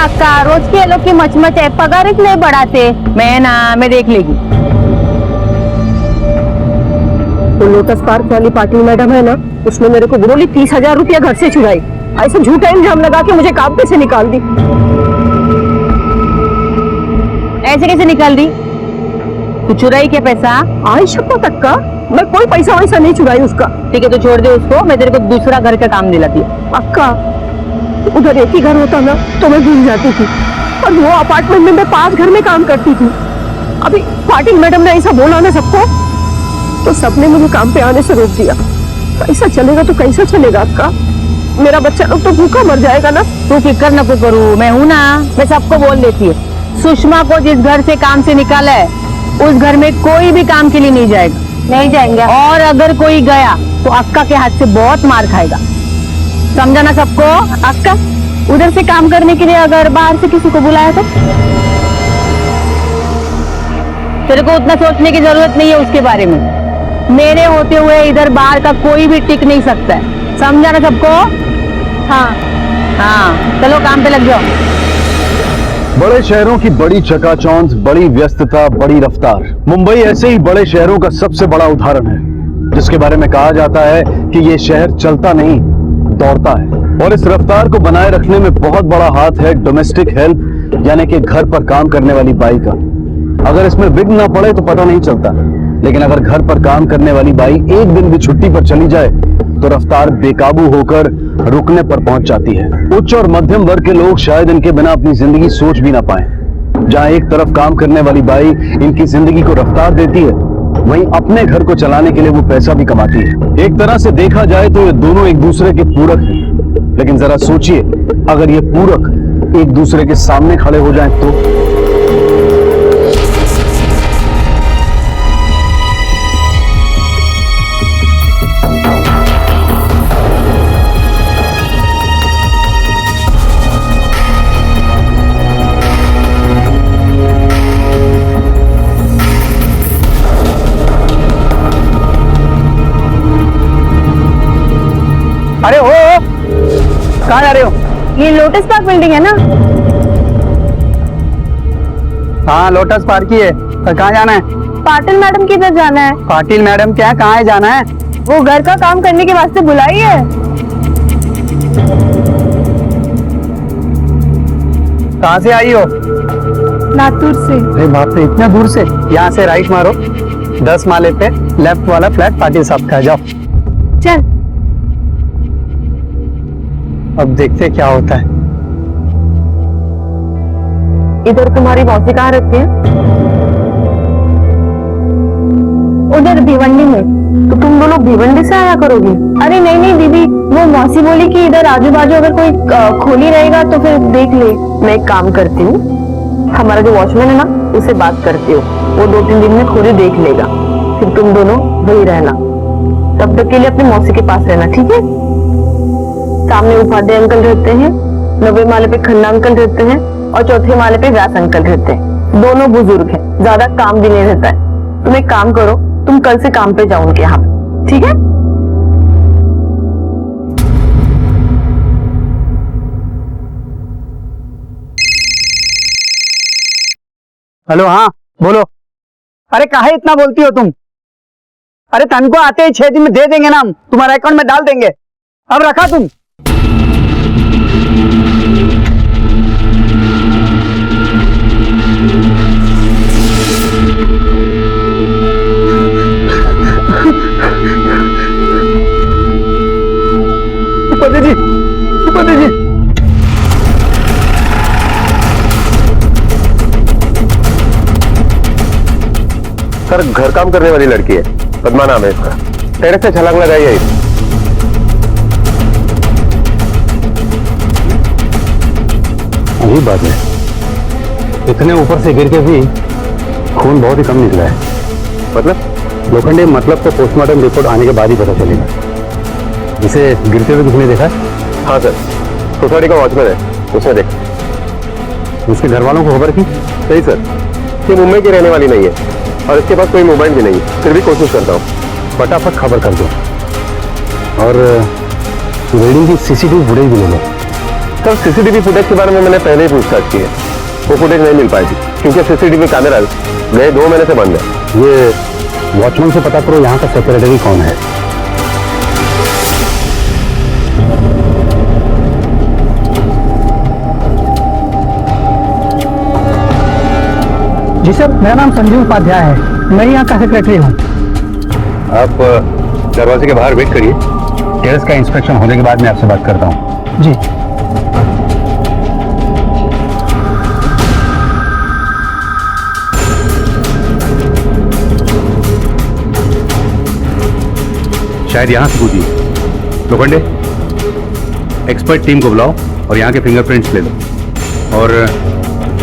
अक्का, रोज के लोग की मचमच है, पगार नहीं बढ़ाते। मैं देख लेगी। तो लोटस पार्क वाली पाटिल मैडम है ना, उसने मेरे को बोली 30,000 रुपया घर से चुराई। ऐसे झूठा इल्जाम लगा के मुझे काम पे से निकाल दी। ऐसे कैसे निकाल दी? तू चुराई क्या पैसा? आई शपथ अक्का, मैं कोई पैसा वैसा नहीं चुराई उसका। ठीक है तो छोड़ दे उसको, मैं तेरे को दूसरा घर का काम दिलाती हूँ। अक्का, उधर एक ही घर होता ना तो मैं भूल जाती थी, और वो अपार्टमेंट में मैं 5 घर में काम करती थी। अभी पाटिल मैडम ने ऐसा बोला ना सबको, तो सबने मुझे काम पे आने से रोक दिया। ऐसा चलेगा तो कैसा चलेगा अक्का? मेरा बच्चा लोग तो भूखा मर जाएगा ना। तू फिक्र न करू, मैं हूँ ना, मैं सबको बोल देती है। सुषमा को जिस घर से काम से निकाला है, उस घर में कोई भी काम के लिए नहीं जाएगा। नहीं जाएंगे, और अगर कोई गया तो अक्का के हाथ से बहुत मार खाएगा। समझा ना सबको? अक्का, उधर से काम करने के लिए अगर बाहर से किसी को बुलाया तो तेरे को उतना सोचने की जरूरत नहीं है उसके बारे में। मेरे होते हुए इधर बाहर का कोई भी टिक नहीं सकता है। समझा ना सबको? हाँ, चलो काम पे लग जाओ। बड़े शहरों की बड़ी चकाचौंध, बड़ी व्यस्तता, बड़ी रफ्तार। मुंबई ऐसे ही बड़े शहरों का सबसे बड़ा उदाहरण है, जिसके बारे में कहा जाता है कि ये शहर चलता नहीं, दौड़ता है। और इस रफ्तार को बनाए रखने में बहुत बड़ा हाथ है डोमेस्टिक हेल्प, यानी कि घर पर काम करने वाली बाई का। अगर इसमें विघ्न ना पड़े तो पता नहीं चलता, लेकिन अगर घर पर काम करने वाली बाई एक दिन भी छुट्टी पर चली जाए तो रफ्तार बेकाबू होकर रुकने पर पहुंच जाती है। उच्च और मध्यम वर्ग के लोग शायद इनके बिना अपनी जिंदगी सोच भी ना पाए। जहां एक तरफ काम करने वाली बाई इनकी जिंदगी को रफ्तार देती है, वहीं अपने घर को चलाने के लिए वो पैसा भी कमाती है। एक तरह से देखा जाए तो ये दोनों एक दूसरे के पूरक हैं। लेकिन जरा सोचिए, अगर ये पूरक एक दूसरे के सामने खड़े हो जाएं तो? अरे हो कहाँ जा रहे हो? ये लोटस पार्क बिल्डिंग है ना? हाँ लोटस पार्क ही है। पर कहाँ जाना है? पाटिल मैडम की तरफ जाना है। पाटिल मैडम क्या, कहाँ है जाना है? वो घर का काम करने के वास्ते बुलाई है। कहाँ से आई हो? लातूर से। अरे बाप रे, इतना दूर से? यहाँ से राइट मारो, 10 माले पे लेफ्ट वाला फ्लैट पाटिल साहब का, जाओ। चल। अब देखते क्या होता है। इधर तुम्हारी मौसी कहाँ रहती है? उधर भिवंडी में। तो तुम दोनों भिवंडी से आया करोगी? अरे नहीं नहीं दीदी, वो मौसी बोली कि इधर आजू बाजू अगर कोई खोली रहेगा तो फिर देख ले। मैं एक काम करती हूँ, हमारा जो वॉचमैन है ना, उससे बात करती हूँ, वो 2-3 दिन में खोली देख लेगा। फिर तुम दोनों वही रहना, तब तक के लिए अपनी मौसी के पास रहना, ठीक है? सामने उपाध्याय अंकल रहते हैं, 90 माले पे खन्ना अंकल रहते हैं, और 4थे माले पे व्यास अंकल रहते हैं। दोनों बुजुर्ग हैं, ज्यादा काम भी नहीं रहता है। तुम एक काम करो, तुम कल से काम पे जाओ उनके यहाँ, ठीक है? हेलो, हाँ बोलो। अरे काहे इतना बोलती हो तुम? अरे तनको आते ही 6 दिन में दे देंगे ना, हम तुम्हारे अकाउंट में डाल देंगे। अब रखा तुम। उपाध्याय जी, सर, घर काम करने वाली लड़की है, पद्मा नाम है इसका। टेरेस से छलांग लगाई है। यही बात है, इतने ऊपर से गिर के भी खून बहुत ही कम निकला है। मतलब लोखंडे, मतलब तो पोस्टमार्टम रिपोर्ट आने के बाद ही पता चलेगा। इसे गिरते हुए किसी ने देखा? हाँ सर, सोसाइटी का वॉचमैन है, उसने देखा। उसके घर वालों को खबर की? सही सर, ये मुंबई की रहने वाली नहीं है और इसके पास कोई मोबाइल भी नहीं है। फिर भी कोशिश करता हूँ। फटाफट खबर कर दो और वेडिंग की सीसीटीवी फुटेज भी ले लो। सर सीसीटीवी फुटेज के बारे में मैंने पहले ही पूछताछ की है, वो फुटेज नहीं मिल पाई थी क्योंकि सीसीटीवी कैमरा गए 2 महीने से बंद है। ये वॉचमैन से पता करो यहाँ का सेक्रेटरी कौन है। जी सर, मेरा नाम संजीव उपाध्याय है, मैं यहाँ का सेक्रेटरी हूँ। आप दरवाजे के बाहर वेट करिए, टेरेस का इंस्पेक्शन होने के बाद मैं आपसे बात करता हूँ। जी। शायद यहाँ से पूछिए। लोखंडे, एक्सपर्ट टीम को बुलाओ और यहाँ के फिंगरप्रिंट्स ले लो और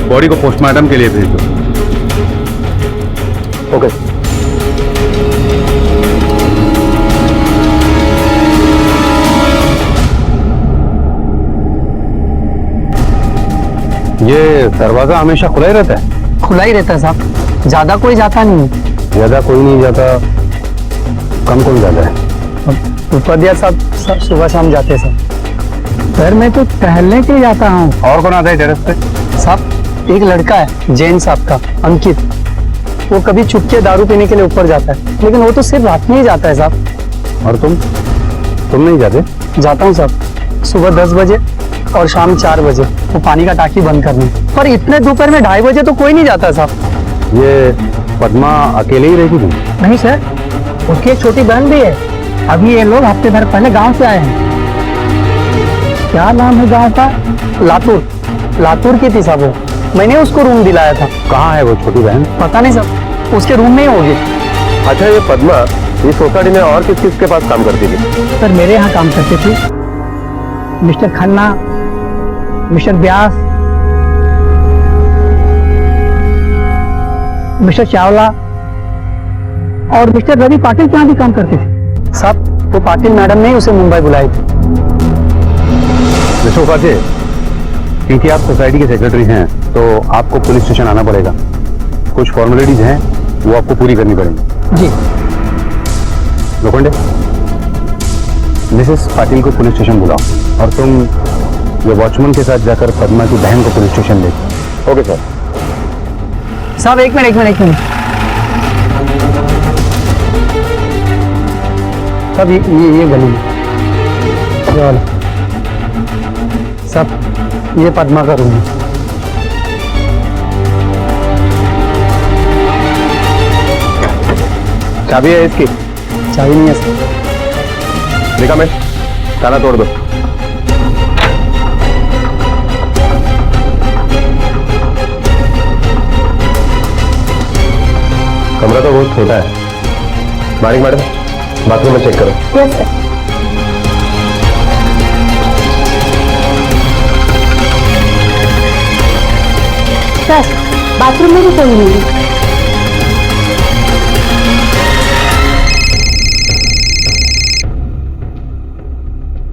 बॉडी को पोस्टमार्टम के लिए भेज दो। ओके। ये दरवाजा हमेशा खुला ही रहता है? खुला ही रहता है साहब, ज्यादा कोई जाता नहीं है। ज्यादा कोई नहीं जाता, कम कौन जाता है? उपाध्याय साहब सुबह शाम जाते हैं सर मैं तो टहलने के लिए जाता हूँ। और कौन आता है टेरेस पे? साहब एक लड़का है जैन साहब का, अंकित, वो कभी चुपके दारू पीने के लिए ऊपर जाता है, लेकिन वो तो सिर्फ रात में ही जाता है साहब। और तुम नहीं जाते? जाता हूँ साहब, सुबह 10 बजे और शाम 4 बजे वो पानी का टाकी बंद करने, पर इतने दोपहर में 2:30 बजे तो कोई नहीं जाता साहब। ये पद्मा अकेले ही रहती थी? नहीं सर, उसकी एक छोटी बहन भी है। अभी ये लोग हफ्ते भर पहले गांव से आए हैं। क्या नाम है गांव का? लातूर की थी साहब वो, मैंने उसको रूम दिलाया था। कहाँ है वो छोटी बहन? पता नहीं सर, उसके रूम में ही होगी। अच्छा, ये पद्मा इस सोसाइटी में और किस किस के पास काम करती थी? सर मेरे यहाँ काम करते थे मिस्टर खन्ना, मिस्टर व्यास, मिस्टर चावला और मिस्टर रवि पाटिल के यहाँ भी काम करते थे साहब। वो पाटिल मैडम ने उसे मुंबई बुलाई थी। मिस्टर उपाध्याय, क्योंकि आप सोसाइटी के सेक्रेटरी हैं तो आपको पुलिस स्टेशन आना पड़ेगा। कुछ फॉर्मेलिटीज हैं वो आपको पूरी करनी पड़ेगी। जी। लोखंडे, मिसेस पाटिल को पुलिस स्टेशन बुलाओ और तुम ये वॉचमैन के साथ जाकर पद्मा की बहन को पुलिस स्टेशन ले। Okay sir. साहब एक मिनट साहब, ये गली में ये वाला साहब, ये पद्मा का रूम है। चाबी है इसकी? चाबी नहीं है सर। देखा मैं, ताला तोड़ दो। कमरा तो बहुत छोटा है। मालिक मैडम, बाथरूम में चेक करो। Yes sir. सर बाथरूम में भी कोई नहीं है।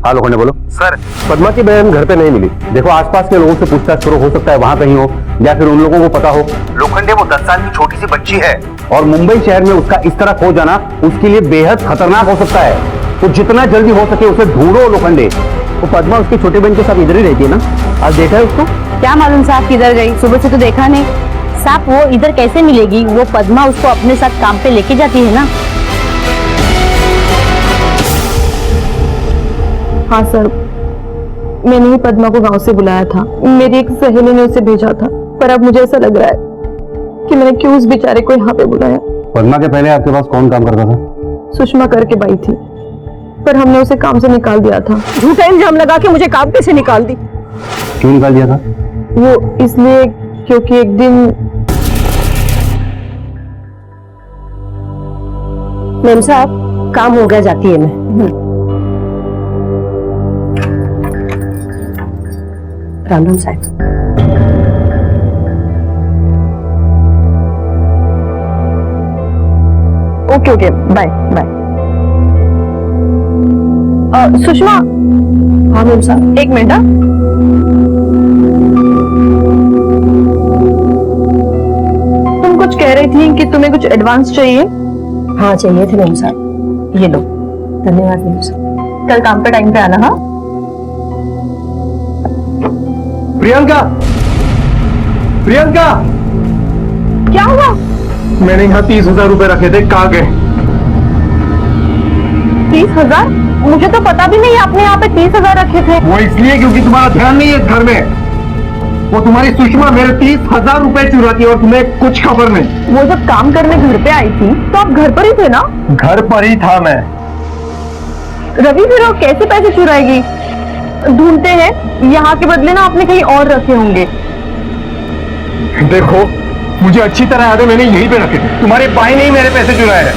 हाँ लोखंडे बोलो। सर, पद्मा की बहन घर पे नहीं मिली। देखो आसपास के लोगों से पूछताछ करो, हो सकता है वहां कहीं हो या फिर उन लोगों को पता हो। लोखंडे वो 10 साल की छोटी सी बच्ची है और मुंबई शहर में उसका इस तरह खो जाना उसके लिए बेहद खतरनाक हो सकता है। तो जितना जल्दी हो सके उसे ढूंढो लोखंडे। वो पद्मा उसकी छोटे बहन के साथ इधर ही रहती है ना? आज देखा है उसको? क्या मालूम साहब किधर गई, सुबह से तो देखा नहीं। साहब वो इधर कैसे मिलेगी, वो पद्मा उसको अपने साथ काम पे लेके जाती है ना। हाँ सर, मैंने ही पद्मा को गांव से बुलाया था। मेरी एक सहेली ने उसे भेजा था, पर अब मुझे ऐसा लग रहा है कि मैंने क्यों उस बेचारे को यहाँ पे बुलाया। पद्मा के पहले आपके पास कौन काम करता था? सुषमा करके बाई थी, पर हमने उसे काम से निकाल दिया था। झूठा इल्जाम लगा के मुझे काम पे से निकाल दी। क्यों निकाल दिया था? वो इसलिए क्योंकि एक दिन मैम साहब काम हो गया, जाती है मैं। राम राम साहब। Okay okay, bye bye. Sushma. हाँ मैम साहब, एक मिनट। तुम कुछ कह रही थी कि तुम्हें कुछ एडवांस चाहिए? हाँ चाहिए थे मैम साहब, ये लो। धन्यवाद मैम साहब। कल काम पे टाइम पे आना। हाँ प्रियंका, प्रियंका, क्या हुआ? मैंने यहाँ 30,000 रुपए रखे थे, कहाँ गए? 30,000? मुझे तो पता भी नहीं आपने यहाँ पे 30,000 रखे थे। वो इसलिए क्योंकि तुम्हारा ध्यान नहीं है इस घर में। वो तुम्हारी सुषमा मेरे 30,000 रुपए चुराती है और तुम्हें कुछ खबर नहीं। वो जब काम करने घर पे आई थी तो आप घर पर ही थे ना? घर पर ही था मैं। रवि फिर वो कैसे पैसे चुराएगी? ढूंढते हैं, यहाँ के बदले ना आपने कहीं और रखे होंगे। देखो, मुझे अच्छी तरह याद है मैंने यहीं पे रखे थे। तुम्हारे भाई ने ही मेरे पैसे चुराए हैं।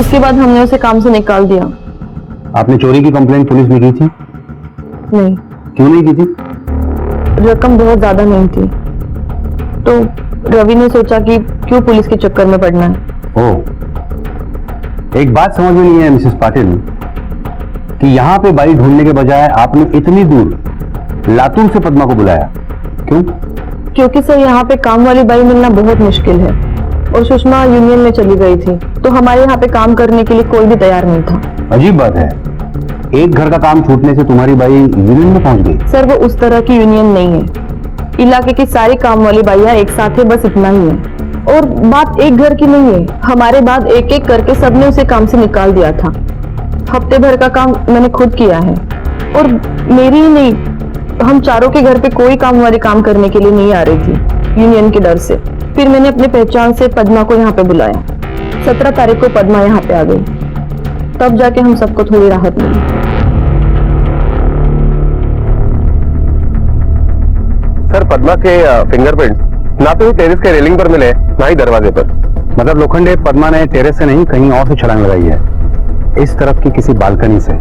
उसके बाद हमने उसे काम से निकाल दिया। आपने चोरी की कंप्लेंट पुलिस में की थी? नहीं, क्यों नहीं की थी? रकम बहुत ज्यादा नहीं थी, तो रवि ने सोचा कि क्यों पुलिस के चक्कर में पड़ना है। ओह, एक बात समझ में नहीं है मिसेस पाटिल कि यहाँ पे बाई ढूंढने के बजाय आपने इतनी दूर लातूर से पद्मा को बुलाया, क्यों? क्योंकि सर यहाँ पे काम वाली बाई मिलना बहुत मुश्किल है और सुषमा यूनियन में चली गई थी, तो हमारे यहाँ पे काम करने के लिए कोई भी तैयार नहीं था। अजीब बात है, एक घर का काम छूटने से तुम्हारी बाई यूनियन में पहुंच गई। सर वो उस तरह की यूनियन नहीं है, इलाके की सारी काम वाली बाइयाँ एक साथ है, बस इतना ही है। और बात एक घर की नहीं है, हमारे बाद एक एक करके सबने उसे काम से निकाल दिया था। हफ्ते भर का काम मैंने खुद किया है, और मेरी ही नहीं, हम चारों के घर पे कोई काम वाली काम करने के लिए नहीं आ रही थी यूनियन के डर से। फिर मैंने अपनी पहचान से पद्मा को यहाँ पे बुलाया। 17 तारीख को पद्मा यहाँ पे आ गई, तब जाके हम सबको थोड़ी राहत मिली। सर, पद्मा के फिंगरप्रिंट ना तो टेरेस के रेलिंग पर मिले, ना ही दरवाजे पर। मतलब लोखंडे, पद्मा ने टेरेस से नहीं कहीं और से छलांग लगाई है, इस तरफ की किसी बालकनी से।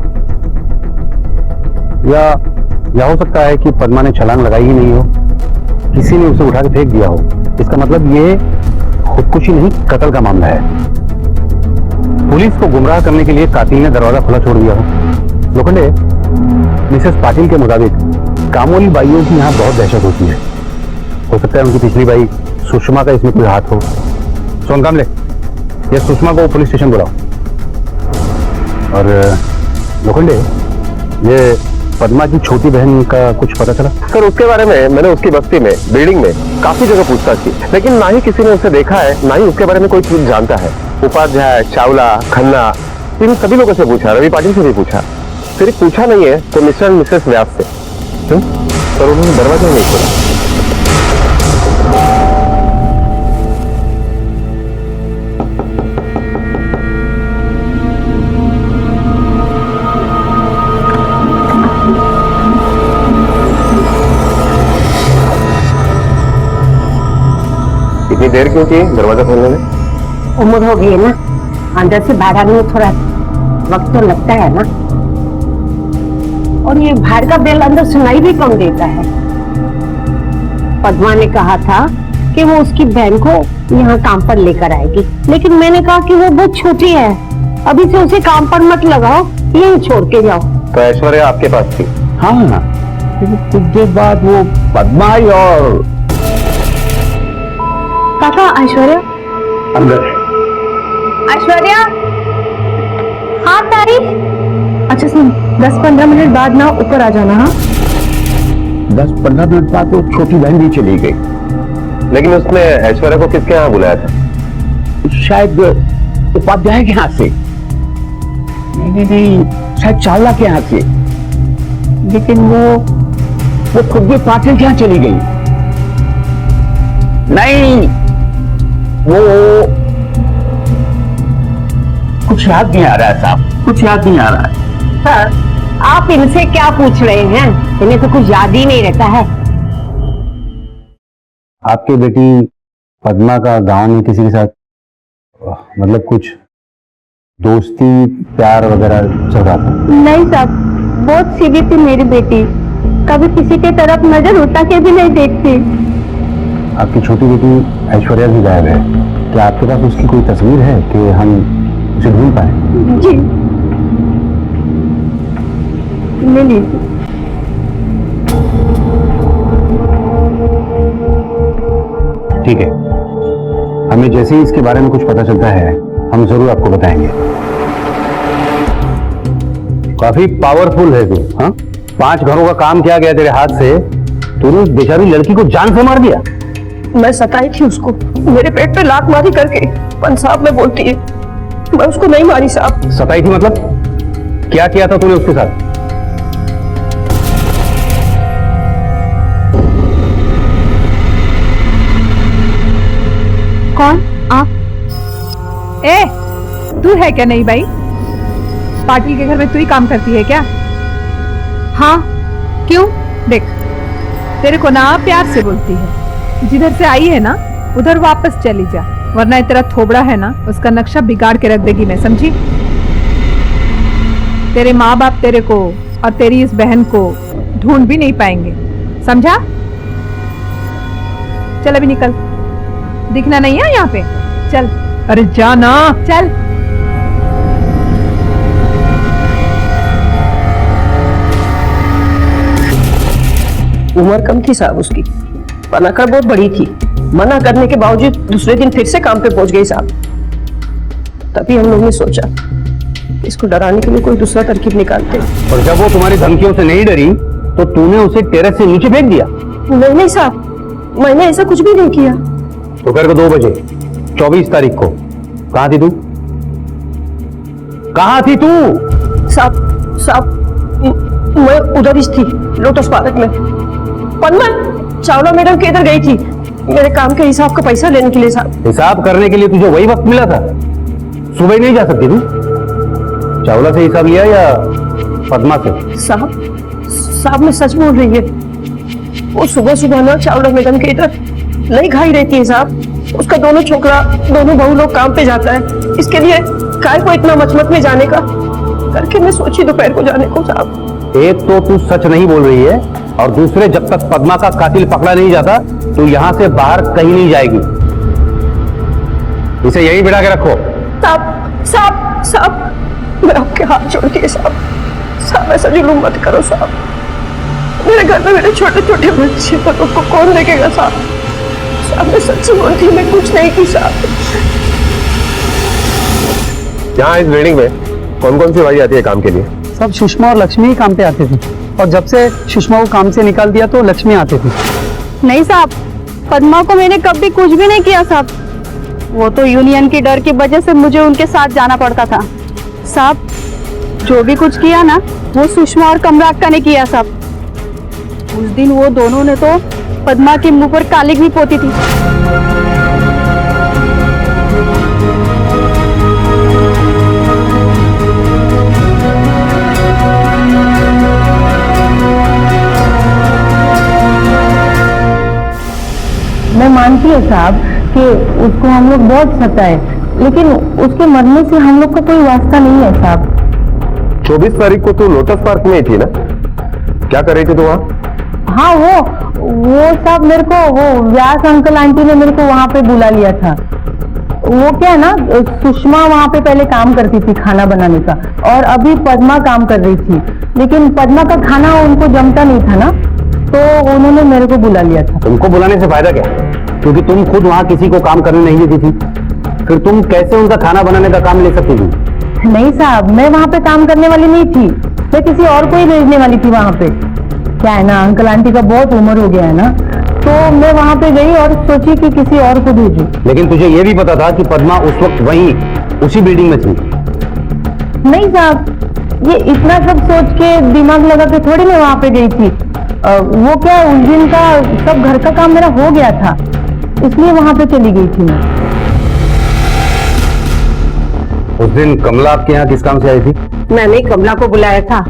या हो सकता है कि पद्मा ने छलांग लगाई ही नहीं हो, किसी ने उसे उठा के फेंक दिया हो। इसका मतलब ये खुदकुशी नहीं, कत्ल का मामला है। पुलिस को गुमराह करने के लिए कातिल ने दरवाजा खुला छोड़ दिया हो। लोखंडे, मिसेस पाटिल के मुताबिक कामोली बाइयों की यहाँ बहुत दहशत होती है। हो सकता है उनकी पिछली बाई सुषमा का इसमें कोई हाथ हो। सोन कामले, ये सुषमा को पुलिस स्टेशन बुलाओ। और लोखंडे, ये पद्मा की छोटी बहन का कुछ पता चला? सर, उसके बारे में मैंने उसकी बस्ती में, बिल्डिंग में काफी जगह पूछताछ की, लेकिन ना ही किसी ने उसे देखा है, ना ही उसके बारे में कोई चीज जानता है। उपाध्याय, चावला, खन्ना, इन सभी लोगों से पूछा, रवि पाटिल से भी पूछा, सिर्फ पूछा नहीं है तो मिस्टर एंड मिसेस व्यास से। क्यों? पर उन्होंने दरवाजा नहीं खोला। इतनी देर क्यों की दरवाजा खोलने में? उम्र हो गई है ना, अंदर से बाहर आने में थोड़ा वक्त तो लगता है ना। और ये बाहर का बेल अंदर सुनाई भी कम देता है। पद्मा ने कहा था कि वो उसकी बहन को यहाँ काम पर लेकर आएगी, लेकिन मैंने कहा कि वो बहुत छोटी है, अभी से उसे काम पर मत लगाओ, यहीं छोड़ के जाओ। तो ऐश्वर्या आपके पास थी? हाँ, कुछ देर बाद वो पद्मा आई और काका, ऐश्वर्या अंदर। ऐश्वर्या, हाँ तारी। अच्छा सुन, 10-15 मिनट बाद ना ऊपर आ जाना। हाँ, 10-15 मिनट बाद वो छोटी बहन भी चली गई। लेकिन उसने ऐश्वर्या को किसके यहाँ बुलाया था? शायद उपाध्याय के यहाँ से। नहीं, शायद चावला के यहाँ से। लेकिन वो खुद भी पाटिल के यहाँ चली गई। नहीं, वो कुछ याद नहीं आ रहा है साहब, कुछ याद नहीं आ रहा है। सर, आप इनसे क्या पूछ रहे हैं? इन्हें तो कुछ याद ही नहीं रहता है। आपकी बेटी पद्मा का गांव में किसी के साथ मतलब कुछ दोस्ती प्यार वगैरह चल रहा था? नहीं साहब, बहुत सीधी थी मेरी बेटी, कभी किसी के तरफ नजर उठा के भी नहीं देखती। आपकी छोटी बेटी ऐश्वर्या भी गायब है, क्या आपके पास उसकी कोई तस्वीर है कि हम उसे ढूंढ पाए? जी, ले लीजिए। ठीक है, हमें जैसे ही इसके बारे में कुछ पता चलता है हम जरूर आपको बताएंगे। काफी पावरफुल है तू। हाँ, 5 घरों का काम किया गया तेरे हाथ से, तूने उस बेचारी लड़की को जान से मार दिया? मैं सताई थी उसको, मेरे पेट पे लात मारी करके पंसाब में बोलती है। मैं उसको नहीं मारी साहब। सताई थी मतलब? क्या किया था तूने उसके साथ? कौन आप? ए, तू है क्या नहीं भाई? पाटिल के घर में तू ही काम करती है क्या? हाँ, क्यों? देख, तेरे को ना प्यार से बोलती है, जिधर से आई है ना उधर वापस चली जा, वरना तेरा थोबड़ा है ना उसका नक्शा बिगाड़ के रख देगी मैं, समझी? तेरे माँ बाप तेरे को और तेरी इस बहन को ढूंढ भी नहीं पाएंगे, समझा? चल अभी निकल, दिखना नहीं है यहाँ पे, चल। अरे जाना, चल। उम्र कम थी साहब उसकी, पनाकर बहुत बड़ी थी। मना करने के बावजूद दूसरे दिन फिर से काम पे पहुंच गई साहब। तभी हम लोग ने सोचा इसको डराने के लिए कोई दूसरा तरकीब निकालते। और जब वो तुम्हारी धमकियों से नहीं डरी तो तूने उसे टेरेस से नीचे फेंक दिया? नहीं साहब, मैंने ऐसा कुछ भी नहीं किया। दोपहर को 2 बजे 24 तारीख को कहां थी तू? कहां थी तू? साहब मैं उधर ही थी, लोटस पार्क में। पन्ना चावला मैडम के इधर गई थी मेरे काम के हिसाब का पैसा लेने के लिए साहब। हिसाब करने के लिए तुझे वही वक्त मिला था? सुबह नहीं जा सकती तू? चावला से हिसाब लिया या पद्मा से? साहब मैं सच बोल रही है। वो सुबह सुबह ना चावला मैडम के इधर नहीं खाई रहती है साहब। उसका दोनों छोकरा, दोनों बहू लोग काम पे जाता है, इसके लिए काय को इतना मचमच में जाने का करके मैं सोची दोपहर को जाने को साहब। एक तो तू सच नहीं बोल रही है और दूसरे जब तक पद्मा का कातिल पकड़ा नहीं जाता तो यहां से बाहर कहीं नहीं जाएगी। इसे यहीं बिठा के रखो। साहब मैं आपके हाथ जोड़ती है साहब ऐसा जुलूम मत करो साहब। मेरे घर में मेरे छोटे छोटे बच्चे पर उनको कौन देखेगा साहब? मैं सच्ची बोलती, मैं कुछ नहीं की साहब। यहाँ इस बिल्डिंग में कौन कौन सी भाई आती है काम के लिए? सब सुषमा और लक्ष्मी ही काम पे आते थे, और जब से सुषमा को काम से निकाल दिया तो लक्ष्मी आते थे। नहीं साहब, पद्मा को मैंने कभी कुछ भी नहीं किया साहब। वो तो यूनियन की डर की वजह से मुझे उनके साथ जाना पड़ता था साहब। जो भी कुछ किया ना वो सुषमा और कमरा अक्का ने किया साहब। उस दिन वो दोनों ने तो पद्मा के मुंह पर कालिक भी पोती थी। मैं मानती हूँ साहब कि उसको हम लोग बहुत सताए, लेकिन उसके मरने से हम लोग का कोई वास्ता नहीं है साहब। 24 तारीख को तू लोटस पार्क में ही थी ना? क्या कर रही थी तू वहाँ? हाँ वो साहब मेरे को वो व्यास अंकल आंटी ने मेरे को वहाँ पे बुला लिया था। वो क्या है ना, सुषमा वहाँ पे पहले काम करती थी खाना बनाने का, और अभी पद्मा काम कर रही थी, लेकिन पद्मा का खाना उनको जमता नहीं था ना, तो उन्होंने मेरे को बुला लिया था। तुमको बुलाने से फायदा क्या? क्योंकि तुम खुद वहां किसी को काम करने नहीं देती थी, फिर तुम कैसे उनका खाना बनाने का काम ले सकती थी? नहीं साहब, मैं वहाँ पे काम करने वाली नहीं थी, मैं किसी और को ही भेजने वाली थी वहाँ पे। क्या है ना, अंकल आंटी का बहुत उम्र हो गया है ना, तो मैं वहाँ पे गई और सोची कि किसी और को भेजूं। लेकिन तुझे ये भी पता था कि पद्मा उस वक्त वहीं उसी बिल्डिंग में थी? नहीं साहब, ये इतना सब सोच के दिमाग लगा के थोड़ी मैं वहाँ पे गई थी। वो क्या, उस दिन का सब घर का काम मेरा हो गया था, इसलिए वहाँ पे चली गई थी मैं। उस दिन कमला आपके यहाँ किस काम से आई थी? मैंने कमला को बुलाया था।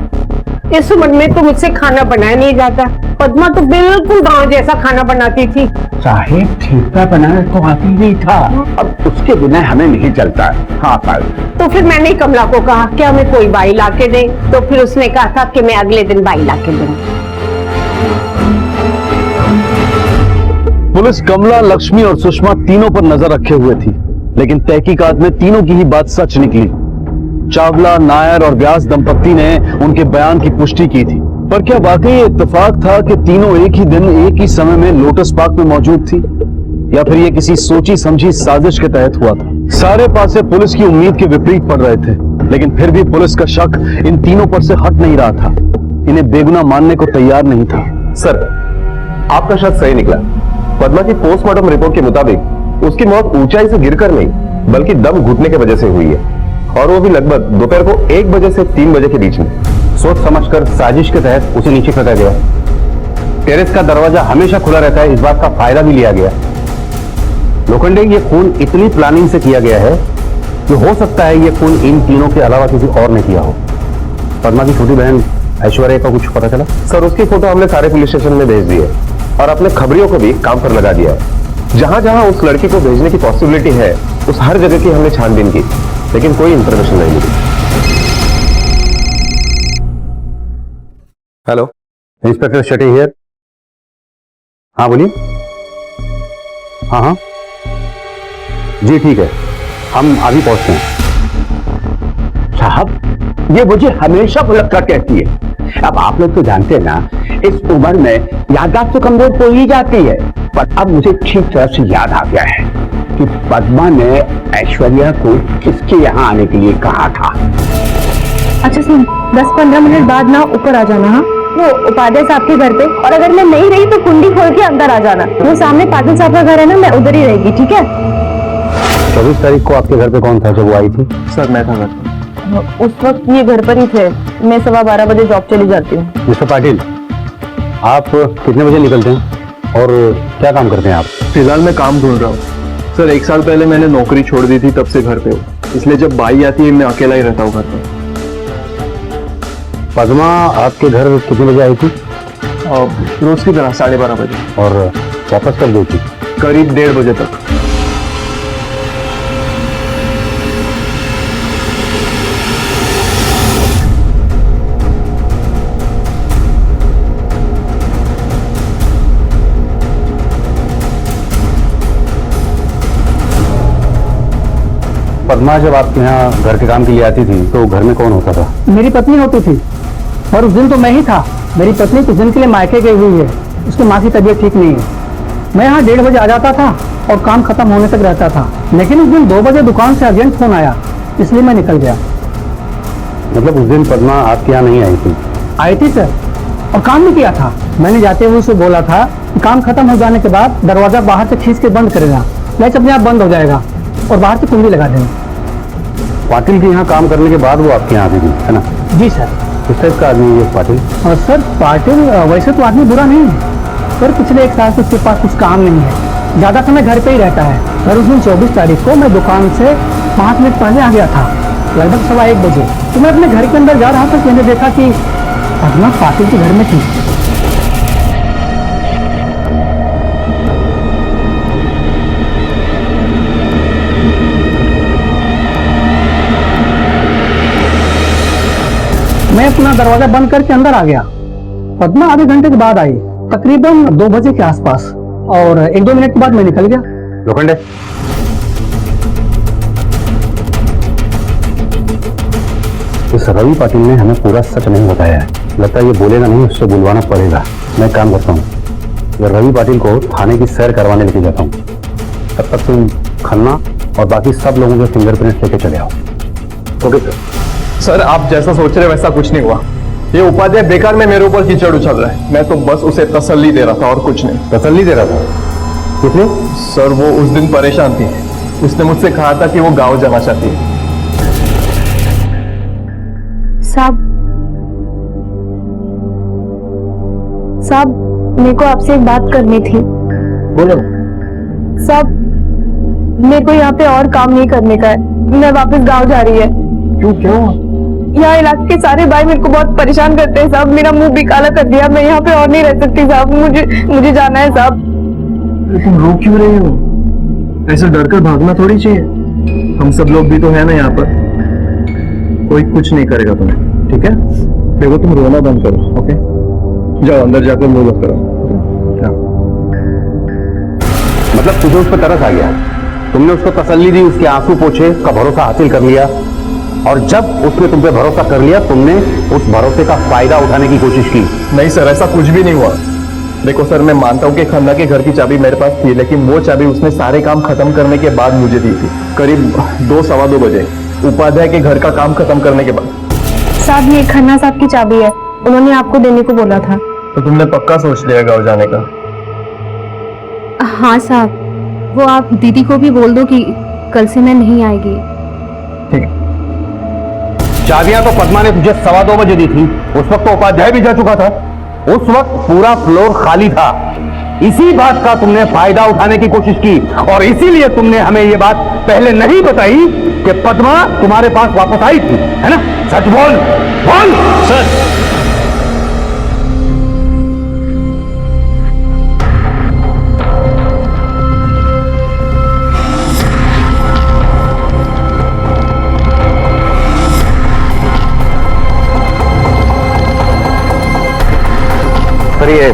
इस उम्र में तो मुझसे खाना बनाया नहीं जाता। पद्मा तो बिल्कुल गांव जैसा खाना बनाती थी। साहेब ठीका बनाना तो आती नहीं था, अब उसके बिना हमें नहीं चलता। हाँ पर तो फिर मैंने कमला को कहा कि हमें कोई बाई ला के दे, तो फिर उसने कहा था कि मैं अगले दिन बाई ला के दूंगी। पुलिस कमला, लक्ष्मी और सुषमा तीनों पर नजर रखे हुए थी, लेकिन तहकीकात में तीनों की ही बात सच निकली। चावला, नायर और व्यास दंपत्ति ने उनके बयान की पुष्टि की थी। पर क्या वाकई ये इत्तेफाक था कि तीनों एक ही दिन एक ही समय में लोटस पार्क में मौजूद थी, या फिर ये किसी सोची समझी साजिश के तहत हुआ था? सारे पासे पुलिस की उम्मीद के विपरीत पड़ रहे थे, लेकिन फिर भी पुलिस का शक इन तीनों पर से हट नहीं रहा था, इन्हें बेगुनाह मानने को तैयार नहीं था। सर, आपका शक सही निकला। पद्मा की पोस्टमार्टम रिपोर्ट के मुताबिक उसकी मौत ऊंचाई से गिरकर नहीं बल्कि दम घुटने की वजह से हुई है, और वो भी लगभग दोपहर को 1 बजे से 3 बजे के बीच में। सोच समझकर साजिश के तहत उसे नीचे फेंका गया। टेरेस का दरवाजा हमेशा खुला रहता है, इस बात का फायदा भी लिया गया। लोखंडे, ये खून इतनी प्लानिंग से किया गया है कि हो सकता है ये खून इन तीनों के अलावा किसी और ने किया हो। पद्मा की छोटी बहन ऐश्वर्या का कुछ पता चला? सर, उसकी फोटो हमने सारे पुलिस स्टेशन में भेज दी है और अपने खबरियों को भी काम पर लगा दिया है। जहां जहां उस लड़की को भेजने की पॉसिबिलिटी है उस हर जगह की हमने छानबीन की, लेकिन कोई इंफॉर्मेशन नहीं मिली। Hello, inspector Shetty here. हाँ बोलिए। हाँ हाँ जी ठीक है, हम अभी पहुंचते हैं। साहब, ये मुझे हमेशा भुलक्कड़ कहती है। अब आप लोग तो जानते हैं ना, इस उम्र में याददाश्त तो कमजोर हो ही जाती है। पर अब मुझे ठीक तरह से याद आ गया है कि पद्मा ने ऐश्वर्या को किसके यहाँ आने के लिए कहा था। अच्छा सुन, 10-15 मिनट बाद ना ऊपर आ जाना। हाँ, वो उपाध्याय साहब के घर पे, और अगर मैं नहीं रही तो कुंडी खोल के अंदर आ जाना। वो सामने पाटिल साहब का घर है ना, मैं उधर ही रहेगी, ठीक है? 24 तारीख को आपके घर पे कौन था जब वो आई थी? सर, मैं था घर। उस वक्त ये घर पर ही थे। मैं 12:15 बजे जॉब चली जाती हूँ। मिस्टर पाटिल, आप कितने बजे निकलते हैं और क्या काम करते हैं आप? फिलहाल मैं काम ढूंढ रहा हूँ सर। 1 साल पहले मैंने नौकरी छोड़ दी थी, तब से घर पे हूँ, इसलिए जब बाई आती है मैं अकेला ही रहता हूँ घर पे। पद्मा आपके घर कितने बजे आई थी? रोज की तरह 12:30 बजे, और वापस कब गई थी? करीब 1:30 बजे तक। पद्मा जब आपके यहाँ घर के काम के लिए आती थी तो घर में कौन होता था? मेरी पत्नी होती थी, और उस दिन तो मैं ही था। मेरी पत्नी कुछ दिन के लिए मायके गई हुई है, उसकी माँ की तबीयत ठीक नहीं है। मैं यहाँ 1:30 बजे आ जाता था और काम खत्म होने तक रहता था। लेकिन उस दिन 2 बजे दुकान से अर्जेंट फोन आया, इसलिए मैं निकल गया। मतलब उस दिन पद्मा आपके यहाँ नहीं आई थी? आई थी सर, और काम भी किया था। मैंने जाते हुए उसे बोला था कि काम खत्म हो जाने के बाद दरवाजा बाहर से खींच के बंद करेगा, लैच अपने आप बंद हो जाएगा और बाहर से कुंडी लगा देगा। पाटिल के यहाँ काम करने के बाद वो आपके यहाँ आती थी, है ना? जी सर। किस टाइप का आदमी है ये पाटिल? और सर, पाटिल वैसे तो आदमी बुरा नहीं है, पर पिछले 1 साल से उसके पास कुछ काम नहीं है, ज्यादा समय घर पे ही रहता है। और उस दिन 24 तारीख को मैं दुकान से 5 मिनट पहले आ गया था, लगभग 1:15 बजे। तो मैं अपने घर के अंदर जा रहा था, मैंने देखा कि पद्मा पाटिल के घर में थी। मैं अपना दरवाजा बंद करके अंदर आ गया। पद्मा आधे घंटे के बाद आई, तकरीबन 2 बजे के आसपास, और 1-2 मिनट के बाद मैं निकल गया। लोखंडे, इस रवि पाटिल ने हमें पूरा सच नहीं बताया है। लगता है ये बोलेगा नहीं, उससे बुलवाना पड़ेगा। मैं काम करता हूँ, ये रवि पाटिल को थाने की सैर करवाने लेके जाता हूँ। तब तक तुम खन्ना और बाकी सब लोगों के फिंगरप्रिंट लेके चले आओ। Okay sir. सर, आप जैसा सोच रहे वैसा कुछ नहीं हुआ। ये उपाध्याय बेकार में मेरे ऊपर कीचड़ उछल रहा है। मैं तो बस उसे तसल्ली दे रहा था और कुछ नहीं। तसल्ली दे रहा था? किसने? सर, वो उस दिन परेशान थी, उसने मुझसे कहा था कि वो गांव जाना चाहती है। साहब, मेरे को आपसे एक बात करनी थी। बोलो। साहब, मेरे को यहाँ पे और काम नहीं करने का है, मैं वापस गांव जा रही है। क्यों? यहाँ इलाके के सारे भाई मेरे को बहुत परेशान करते हैं साहब, मेरा मुंह भी काला कर दिया। मैं यहाँ पे और नहीं रह सकती साहब, मुझे जाना है साहब। तुम रो क्यों रही हो? ऐसे डर कर भागना थोड़ी चाहिए। हम सब लोग भी तो है ना यहाँ पर, कोई कुछ नहीं करेगा तुम्हें, ठीक है? देखो, तुम रोना बंद करो, ओके? जाओ अंदर जाकर मुंह बंद करो। मतलब तुझे उस पर तरस आ गया, तुमने उसको तसल्ली दी, उसके आंसू पोछे, उसका भरोसा हासिल कर लिया, और जब उसने तुम पे भरोसा कर लिया तुमने उस भरोसे का फायदा उठाने की कोशिश की। नहीं सर, ऐसा कुछ भी नहीं हुआ। देखो सर, मैं मानता हूँ कि खन्ना के घर की चाबी मेरे पास थी, लेकिन वो चाबी उसने सारे काम खत्म करने के बाद मुझे दी थी, करीब 2-2:15 बजे, उपाध्याय के घर का काम खत्म करने के बाद। साहब, ये खन्ना साहब की चाबी है, उन्होंने आपको देने को बोला था। तो तुमने पक्का सोच लिया गाँव जाने का? हाँ साहब, वो आप दीदी को भी बोल दो कि कल से मैं नहीं आएगी। चाबियां तो पद्मा ने तुझे 2:15 बजे दी थी। उस वक्त तो उपाध्याय भी जा चुका था। उस वक्त पूरा फ्लोर खाली था। इसी बात का तुमने फायदा उठाने की कोशिश की और इसीलिए तुमने हमें ये बात पहले नहीं बताई कि पद्मा तुम्हारे पास वापस आई थी, है ना? सच बोल, बोल। सर, सर ये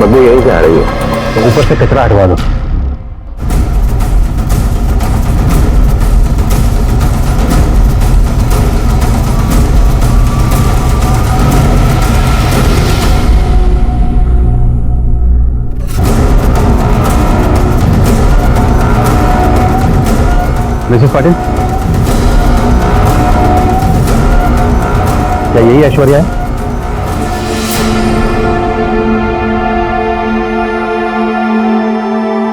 बदबू यहीं से आ रही है। तो ऊपर से कचरा हटवा दो। मिसेस पाटिल, क्या यही ऐश्वर्या है?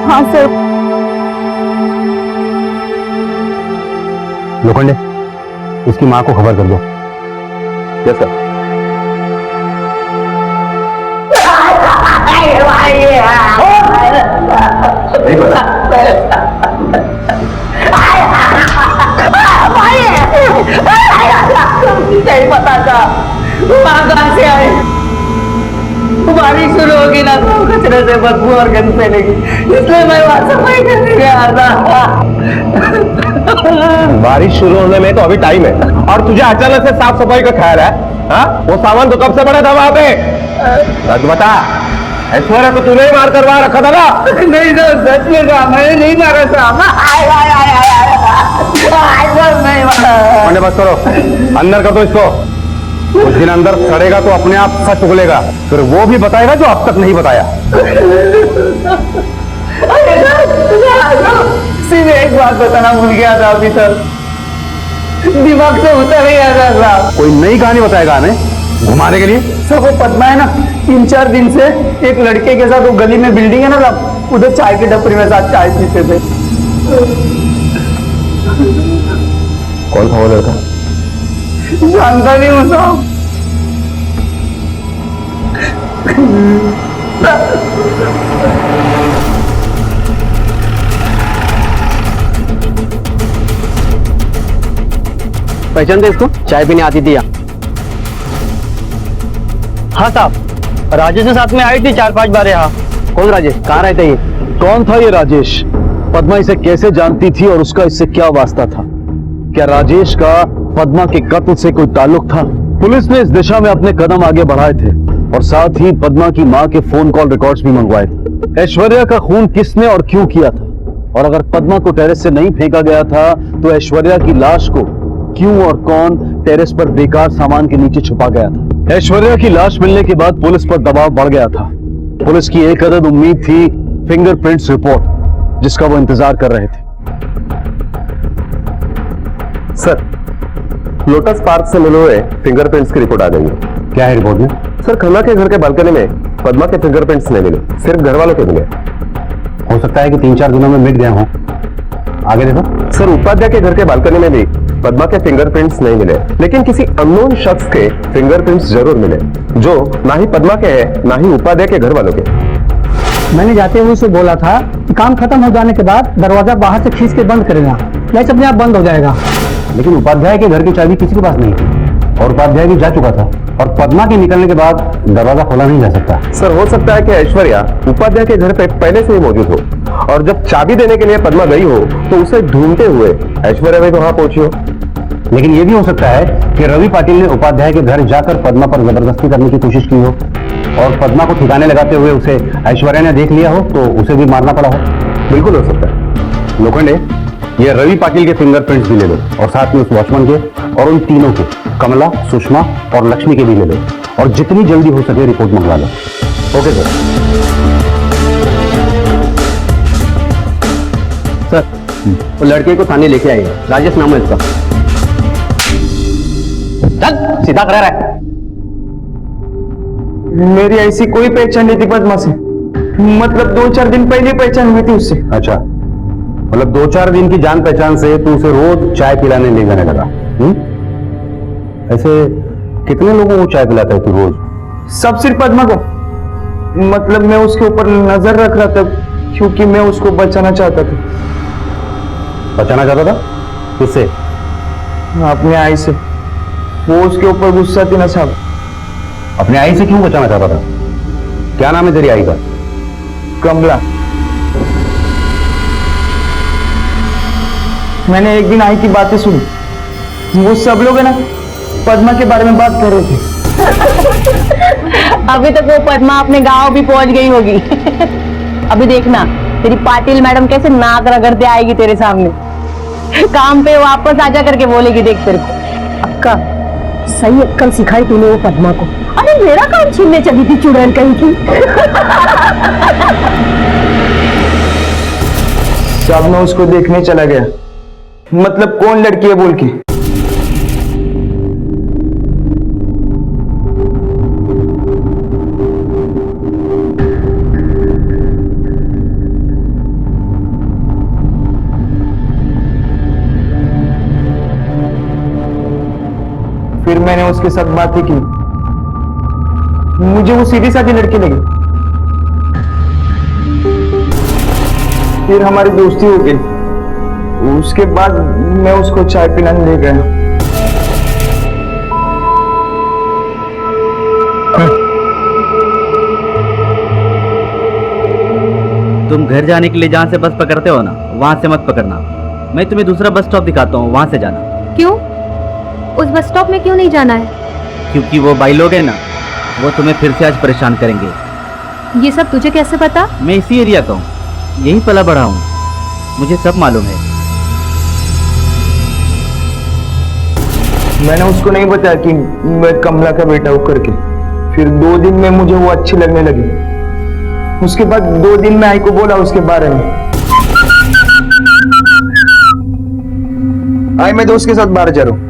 हाँ सर। लोखंडे, इसकी मां को खबर कर दो। Yes sir. नहीं पता। नहीं पता था वहां कहां से आए। बारिश शुरू होगी ना तो कचरे से बदबू और गंद फैलेगी, इसलिए मैं वहां सफाई करने गया था। बारिश शुरू होने में तो अभी टाइम है और तुझे अचानक से साफ सफाई का ख्याल है? हाँ, वो सामान तो कब से पड़ा था वहां पे? सच बता, ऐश्वर्या को तूने ही मार कर वहां रखा था ना? नहीं सर, सच में कहा, मैंने नहीं मारा साहब। नहीं मारा। बस करो, अंदर कर दो इसको। कुछ दिन अंदर सड़ेगा तो अपने आप सच उगलेगा, फिर वो भी बताएगा जो अब तक नहीं बताया। सिर्फ एक बात बताना भूल गया था अभी सर, दिमाग से उतर ही आता था। कोई नई कहानी बताएगा हमें घुमाने के लिए? सर वो पद्मा है ना, 3-4 दिन से एक लड़के के साथ वो गली में बिल्डिंग है ना साहब, उधर चाय की टपरी में साथ चाय पीते थे। कौन था वो लड़का? जानता नहीं हूँ साहब। पहचानते इसको? चाय पीने आती थी। हाँ साहब, राजेश के साथ में आई थी 4-5 बार यहाँ। कौन राजेश? कहाँ रहते ये? कौन था ये राजेश? पद्मा इसे कैसे जानती थी और उसका इससे क्या वास्ता था? क्या राजेश का पद्मा के कत्ल से कोई ताल्लुक था? पुलिस ने इस दिशा में अपने कदम आगे बढ़ाए थे और साथ ही पद्मा की मां के फोन कॉल रिकॉर्ड्स भी मंगवाए थे। ऐश्वर्या का खून किसने और क्यों किया था? और अगर पद्मा को टेरेस से नहीं फेंका गया था तो ऐश्वर्या की लाश को क्यों और कौन टेरेस पर बेकार सामान के नीचे छुपा गया था? ऐश्वर्या की लाश मिलने के बाद पुलिस पर दबाव बढ़ गया था। पुलिस की एक अदद उम्मीद थी फिंगरप्रिंट्स रिपोर्ट, जिसका वो इंतजार कर रहे थे। सर, लोटस पार्क से मिले हुए फिंगरप्रिंट्स की रिपोर्ट आ गई है। क्या है रिपोर्ट में? सर, खन्ना के घर के बालकनी में पद्मा के फिंगरप्रिंट्स नहीं मिले, सिर्फ घर वालों के मिले। हो सकता है कि 3-4 दिनों में मिट गए हों। आगे देखो। सर, उपाध्याय के घर के बालकनी में भी पद्मा के फिंगरप्रिंट्स नहीं मिले, लेकिन किसी अननोन शख्स के फिंगरप्रिंट्स जरूर मिले, जो ना ही पद्मा के हैं ना ही उपाध्याय के घर वालों के। मैंने जाते हुए उसे बोला था कि काम खत्म हो जाने के बाद दरवाजा बाहर से खींच के बंद करेगा, लाइट अपने आप बंद हो जाएगा। लेकिन उपाध्याय के घर की चाबी किसी के पास नहीं थी और उपाध्याय भी जा चुका था और पद्मा के निकलने के बाद दरवाजा खोला नहीं जा सकता। सर, हो सकता है कि ऐश्वर्या उपाध्याय के घर पे पहले से ही मौजूद हो और जब चाबी देने के लिए पद्मा गई हो तो उसे ढूंढते हुए ऐश्वर्या भी वहां पहुंची हो। लेकिन यह भी हो सकता है कि रवि पाटिल ने उपाध्याय के घर जाकर पद्मा पर जबरदस्ती करने की कोशिश की हो और पद्मा को ठिकाने लगाते हुए उसे ऐश्वर्या ने देख लिया हो तो उसे भी मारना पड़ा हो। बिल्कुल हो सकता है। लोखंडे, ये रवि पाटिल के फिंगरप्रिंट्स भी ले लो और साथ में उस वॉचमैन के और उन तीनों के, कमला, सुषमा और लक्ष्मी के भी ले लो और जितनी जल्दी हो सके रिपोर्ट मंगवा लो। Okay sir. सर, वो लड़के को थाने लेके आइए। राजेश नाम है इसका। चल, सीधा खड़ा रहा है। मेरी ऐसी कोई पहचान नहीं थी पद्मा से। मतलब 2-4 दिन पहले पहचान हुई थी उससे। अच्छा, मतलब 2-4 दिन की जान पहचान से तू उसे रोज चाय पिलाने ले जाने लगा। ऐसे कितने लोगों को चाय पिलाता है तू रोज? सब सिर्फ पद्मा को। मतलब मैं उसके ऊपर नजर रख रहा था क्योंकि मैं उसको बचाना चाहता था। बचाना चाहता था? किससे? अपने आई से। वो उसके ऊपर गुस्सा थी ना साहब। अपने आई से क्यों बचाना चाहता था? क्या नाम है तेरी आई का? कमला। मैंने एक दिन आई की बातें सुनी। वो सब लोग है ना पद्मा के बारे में बात कर रहे थे। अभी तक वो पद्मा अपने गांव भी पहुंच गई होगी। अभी देखना तेरी पाटिल मैडम कैसे नाक रगड़ते आएगी तेरे सामने। काम पे वापस आजा करके बोलेगी, देख तेरे को। अक्का, सही अक्कल सिखाई तूने वो पद्मा को। अरे मेरा काम छीनने चली थी चुड़ैल कहीं की। सब मैं उसको देखने चला गया। मतलब कौन लड़की है बोल के। फिर मैंने उसके साथ बातें की। मुझे वो सीधी साधी लड़की लगी। फिर हमारी दोस्ती हो गई। उसके बाद मैं उसको चाय पिलाने ले गया। तुम घर जाने के लिए जहाँ से बस पकड़ते हो ना, वहाँ से मत पकड़ना। मैं तुम्हें दूसरा बस स्टॉप दिखाता हूँ, वहाँ से जाना। क्यों? उस बस स्टॉप में क्यों नहीं जाना है? क्योंकि वो भाई लोग हैं ना, वो तुम्हें फिर से आज परेशान करेंगे। ये सब तुझे कैसे पता? मैं इसी एरिया का हूँ, यही पला बढ़ा हूँ, मुझे सब मालूम है। मैंने उसको नहीं बताया कि मैं कमला का बेटा हूं करके। फिर 2 दिन में मुझे वो अच्छी लगने लगी। उसके बाद 2 दिन में आई को बोला उसके बारे में। आई मैं दोस्त के साथ बाहर जा रहा हूं।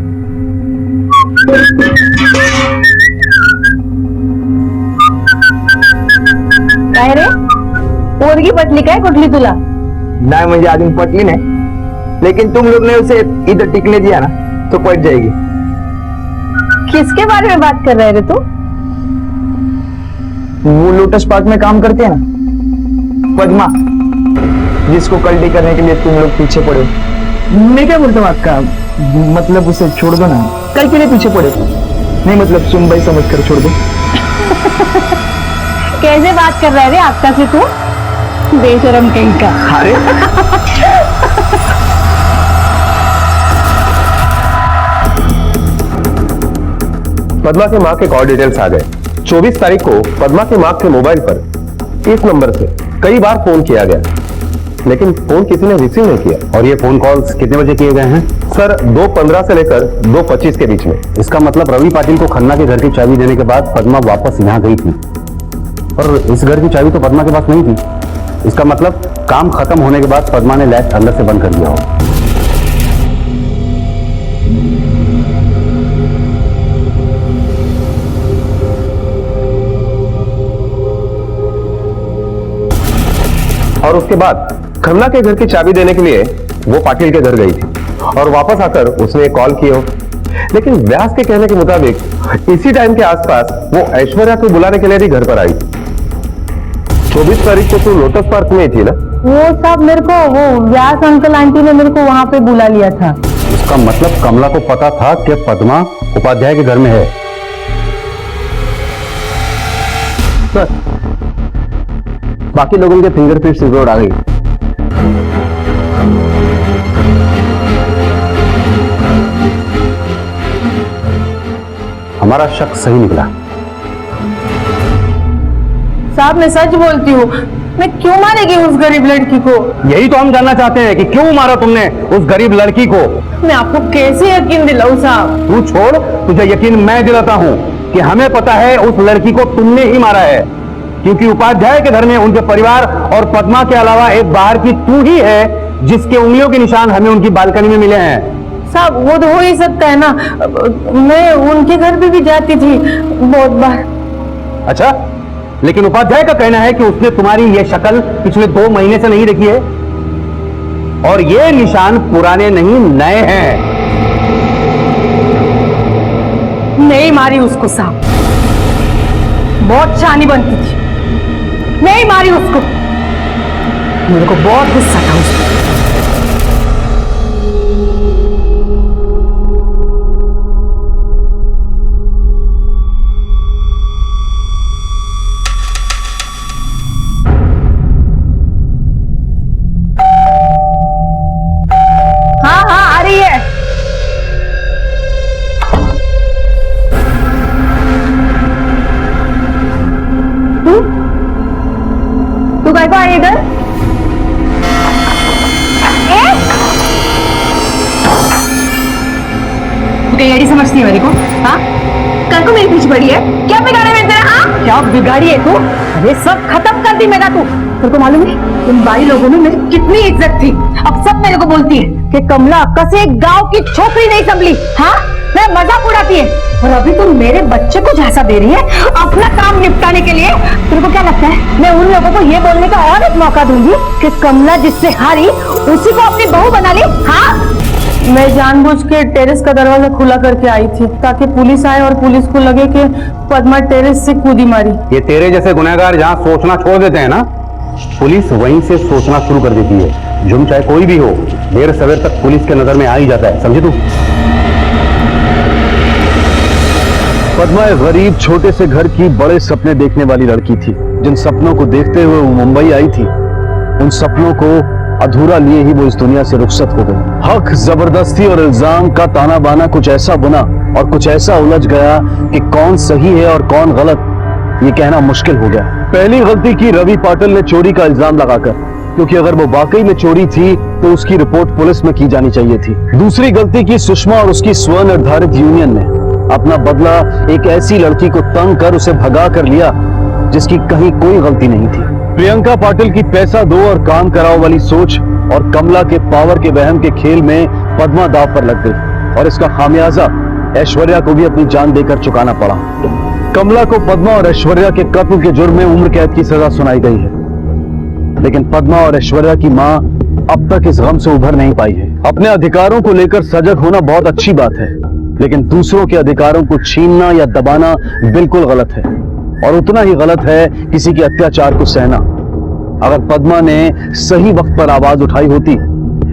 काय रे पोरगी पटली काय कुठली तुला? ना मुझे आदमी पटली नहीं, लेकिन तुम लोग ने उसे इधर टिकने दिया ना तो पट जाएगी। किसके बारे में बात कर रहे रे तू? वो लोटस पार्क में काम करते हैं ना, पद्मा, जिसको कल्टी करने के लिए तुम लोग पीछे पड़े। मैं क्या बोलता हूँ आपका, मतलब उसे छोड़ दो ना। कल के लिए पीछे पड़े नहीं, मतलब सुन भाई समझ कर छोड़ दो। कैसे बात कर रहा है रे आपका से तू? बेशरम कहीं का। अरे पद्मा की मां के कॉल डिटेल्स आ गए। 24 तारीख को पद्मा की मां के मोबाइल पर इस नंबर से कई बार फोन किया गया, लेकिन फोन किसी ने रिसीव नहीं किया। और ये फोन कॉल्स कितने बजे किए गए हैं? सर 2:15 से लेकर 2:25 के बीच में। इसका मतलब रवि पाटिल को खन्ना के घर की चाबी देने के बाद पद्मा वापस यहाँ गई थी, और इस घर की चाबी तो पद्मा के पास नहीं थी। इसका मतलब काम खत्म होने के बाद पद्मा ने लैच अंदर से बंद कर दिया हो। और उसके बाद खन्ना के घर की चाबी देने के लिए वो पाटिल के घर गई थी, और वापस आकर उसने कॉल किया। लेकिन व्यास के कहने के मुताबिक इसी टाइम के आसपास वो ऐश्वर्या को बुलाने के लिए भी घर पर आई। 24 तारीख को तो लोटस पार्क में थी ना? वो सब मेरे को वो व्यास अंकल आंटी ने मेरे को वहां पे बुला लिया था। इसका मतलब कमला को पता था कि पद्मा उपाध्याय के घर में है। सर, बाकी लोगों के फिंगरप्रिंट्स रिपोर्ट आ गई। हमारा शक सही निकला। साहब मैं सच बोलती हूँ, मैं क्यों मारेगी उस गरीब लड़की को? यही तो हम जानना चाहते हैं कि क्यों मारा तुमने उस गरीब लड़की को। मैं आपको कैसे यकीन दिलाऊं साहब? तू छोड़, तुझे यकीन मैं दिलाता हूँ कि हमें पता है उस लड़की को तुमने ही मारा है, क्योंकि उपाध्याय के घर में उनके परिवार और पद्मा के अलावा एक बाहर की तू ही है जिसके उंगलियों के निशान हमें उनकी बालकनी में मिले हैं। साहब वो तो हो ही सकता है ना, मैं उनके घर पे भी जाती थी बहुत बार। अच्छा, लेकिन उपाध्याय का कहना है कि उसने तुम्हारी ये शक्ल पिछले 2 महीने से नहीं देखी है और ये निशान पुराने नहीं नए हैं। नहीं मारी उसको साहब, बहुत शानी बनती थी, नहीं मारी उसको, मेरे को बहुत गुस्सा था उसको। हाँ हाँ आ रही है। तू काय को आई इधर? तू क्या येड़ी समझती है मेरे को? हाँ, कल को मेरे पीछे पड़ी है, क्या बिगाड़े में तेरा? हाँ, क्या बिगाड़ी है तू? अरे सब खत्म कर दी मेरा तू। तेरे को मालूम है तुम बाई लोगों में मेरी कितनी इज्जत थी, अब सब मेरे को बोलती है कि कमला अक्का से एक गांव की छोकरी नहीं संभली। हाँ, मैं मजाक उड़ाती है और अभी तुम मेरे बच्चे को झांसा दे रही है अपना काम निपटाने के लिए। तेरे को क्या लगता है मैं उन लोगों को ये बोलने का और एक मौका दूंगी कि कमला जिससे हारी उसी को अपनी बहू बना ली? हाँ, मैं जानबूझ के टेरेस का दरवाजा खुला करके आई थी ताकि पुलिस आए और पुलिस को लगे कि पद्मा टेरेस से कूदी मारी। ये तेरे जैसे गुनहगार जहां सोचना छोड़ देते हैं ना, पुलिस वहीं से सोचना शुरू कर देती है। जुर्म चाहे कोई भी हो, देर सवेर तक पुलिस के नजर में आ ही जाता है, समझे तू? पद्मा एक गरीब छोटे से घर की बड़े सपने देखने वाली लड़की थी। जिन सपनों को देखते हुए वो मुंबई आई थी, उन सपनों को अधूरा लिए ही वो इस दुनिया से रुखसत हो गई। हक, जबरदस्ती और इल्जाम का ताना बाना कुछ ऐसा बुना और कुछ ऐसा उलझ गया कि कौन सही है और कौन गलत ये कहना मुश्किल हो गया। पहली गलती की रवि पाटिल ने चोरी का इल्जाम लगाकर, क्योंकि अगर वो वाकई में चोरी थी तो उसकी रिपोर्ट पुलिस में की जानी चाहिए थी। दूसरी गलती की सुषमा और उसकी स्वनिर्धारित यूनियन ने अपना बदला एक ऐसी लड़की को तंग कर उसे भगा कर लिया जिसकी कहीं कोई गलती नहीं थी। प्रियंका पाटिल की पैसा दो और काम कराओ वाली सोच और कमला के पावर के वहम के खेल में पद्मा दांव पर लग गई और इसका खामियाजा ऐश्वर्या को भी अपनी जान देकर चुकाना पड़ा। कमला को पद्मा और ऐश्वर्या के कत्ल के जुर्म में उम्र कैद की सजा सुनाई गई है, लेकिन पद्मा और ऐश्वर्या की मां अब तक इस गम से उभर नहीं पाई है। अपने अधिकारों को लेकर सजग होना बहुत अच्छी बात है, लेकिन दूसरों के अधिकारों को छीनना या दबाना बिल्कुल गलत है और उतना ही गलत है किसी के अत्याचार को सहना। अगर पद्मा ने सही वक्त पर आवाज उठाई होती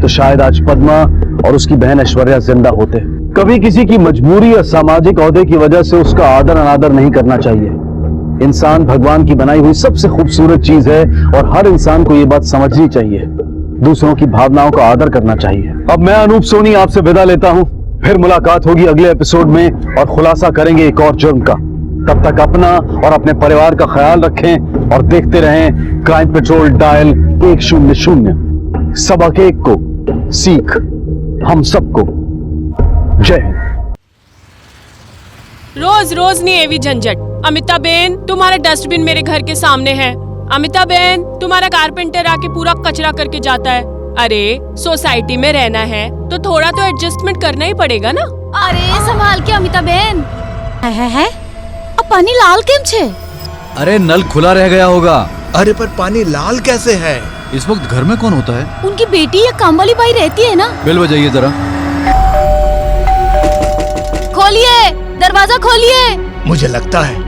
तो शायद आज पद्मा और उसकी बहन ऐश्वर्या जिंदा होते। कभी किसी की मजबूरी या सामाजिक ओहदे की वजह से उसका आदर अनादर नहीं करना चाहिए। इंसान भगवान की बनाई हुई सबसे खूबसूरत चीज है और हर इंसान को यह बात समझनी चाहिए, दूसरों की भावनाओं का आदर करना चाहिए। अब मैं अनूप सोनी आपसे विदा लेता हूं, फिर मुलाकात होगी अगले एपिसोड में और खुलासा करेंगे एक और जुर्म का। तब तक अपना और अपने परिवार का ख्याल रखें और देखते रहें क्राइम पेट्रोल डायल 100। सबक एक को सीख हम सबको। जय हिंद। रोज रोज नहीं एवी झंझट। अमिता बेन, तुम्हारा डस्टबिन मेरे घर के सामने है। अमिता बेन, तुम्हारा कारपेंटर आके पूरा कचरा करके जाता है। अरे सोसाइटी में रहना है तो थोड़ा तो एडजस्टमेंट करना ही पड़ेगा ना। अरे संभाल के अमिता बेन। है अब पानी लाल केम छे? अरे नल खुला रह गया होगा। अरे पर पानी लाल कैसे है? इस वक्त घर में कौन होता है? उनकी बेटी या काम वाली बाई रहती है ना। बेल बजाइए जरा। खोलिए, दरवाजा खोलिए। मुझे लगता है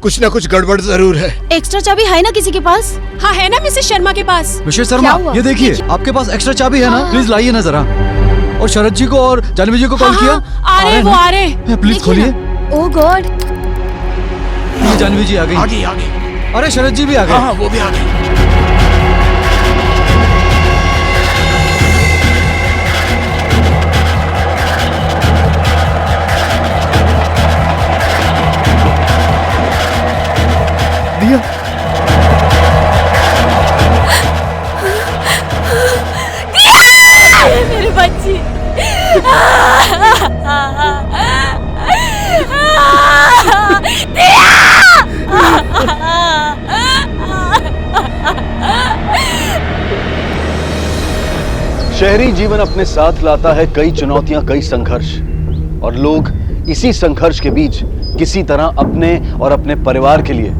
कुछ ना कुछ गड़बड़ जरूर है। एक्स्ट्रा चाबी है ना किसी के पास? हाँ है ना मिसेस शर्मा के पास। मिसेस शर्मा, ये देखिए आपके पास एक्स्ट्रा चाबी है ना? प्लीज लाइए ना जरा। और शरद जी को और जानवी जी को कॉल किया? आ रहे। प्लीज खोलिए। ओह गॉड, जानवी जी आ गई। आ गई। अरे शरद जी भी आ गए। हाँ वो भी आ गई। दिया। मेरी बच्ची। शहरी जीवन अपने साथ लाता है कई चुनौतियां, कई संघर्ष, और लोग इसी संघर्ष के बीच किसी तरह अपने और अपने परिवार के लिए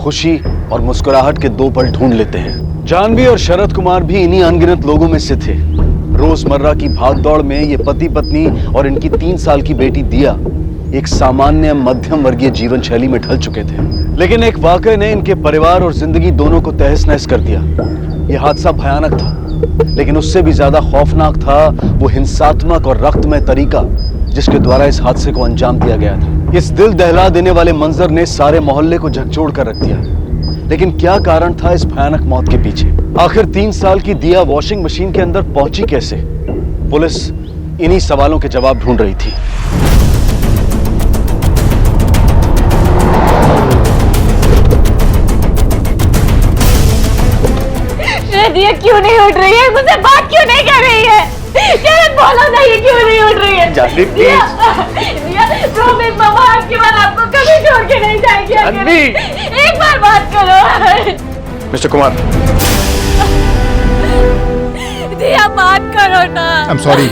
खुशी और मुस्कुराहट के दो पल ढूंढ लेते हैं। जानवी और शरद कुमार भी इन्हीं अनगिनत लोगों में से थे। रोजमर्रा की भागदौड़ में ये पति पत्नी और इनकी 3 साल की बेटी दिया एक सामान्य मध्यम वर्गीय जीवन शैली में ढल चुके थे, लेकिन एक वाकये ने इनके परिवार और जिंदगी दोनों को तहस नहस कर दिया। यह हादसा भयानक था, लेकिन उससे भी ज्यादा खौफनाक था वो हिंसात्मक और रक्तमय तरीका जिसके द्वारा इस हादसे को अंजाम दिया गया था। इस दिल दहला देने वाले मंजर ने सारे मोहल्ले को झकझोर कर रख दिया। लेकिन क्या कारण था इस भयानक मौत के पीछे? आखिर 3 साल की दिया वॉशिंग मशीन के अंदर पहुंची कैसे? पुलिस इन्हीं सवालों के जवाब ढूंढ रही थी। दिया क्यों नहीं उठ रही है? मुझसे बात क्यों नहीं कर रही है? शरद बोलो ना, ये क्यों नहीं उठ रही है? जानवी प्लीज। प्रॉमिस मामा, आपके बाद आपको कभी छोड़ के नहीं जाएगी। जानवी, एक बार बात करो। मिस्टर कुमार, दिया बात करो ना। I am sorry,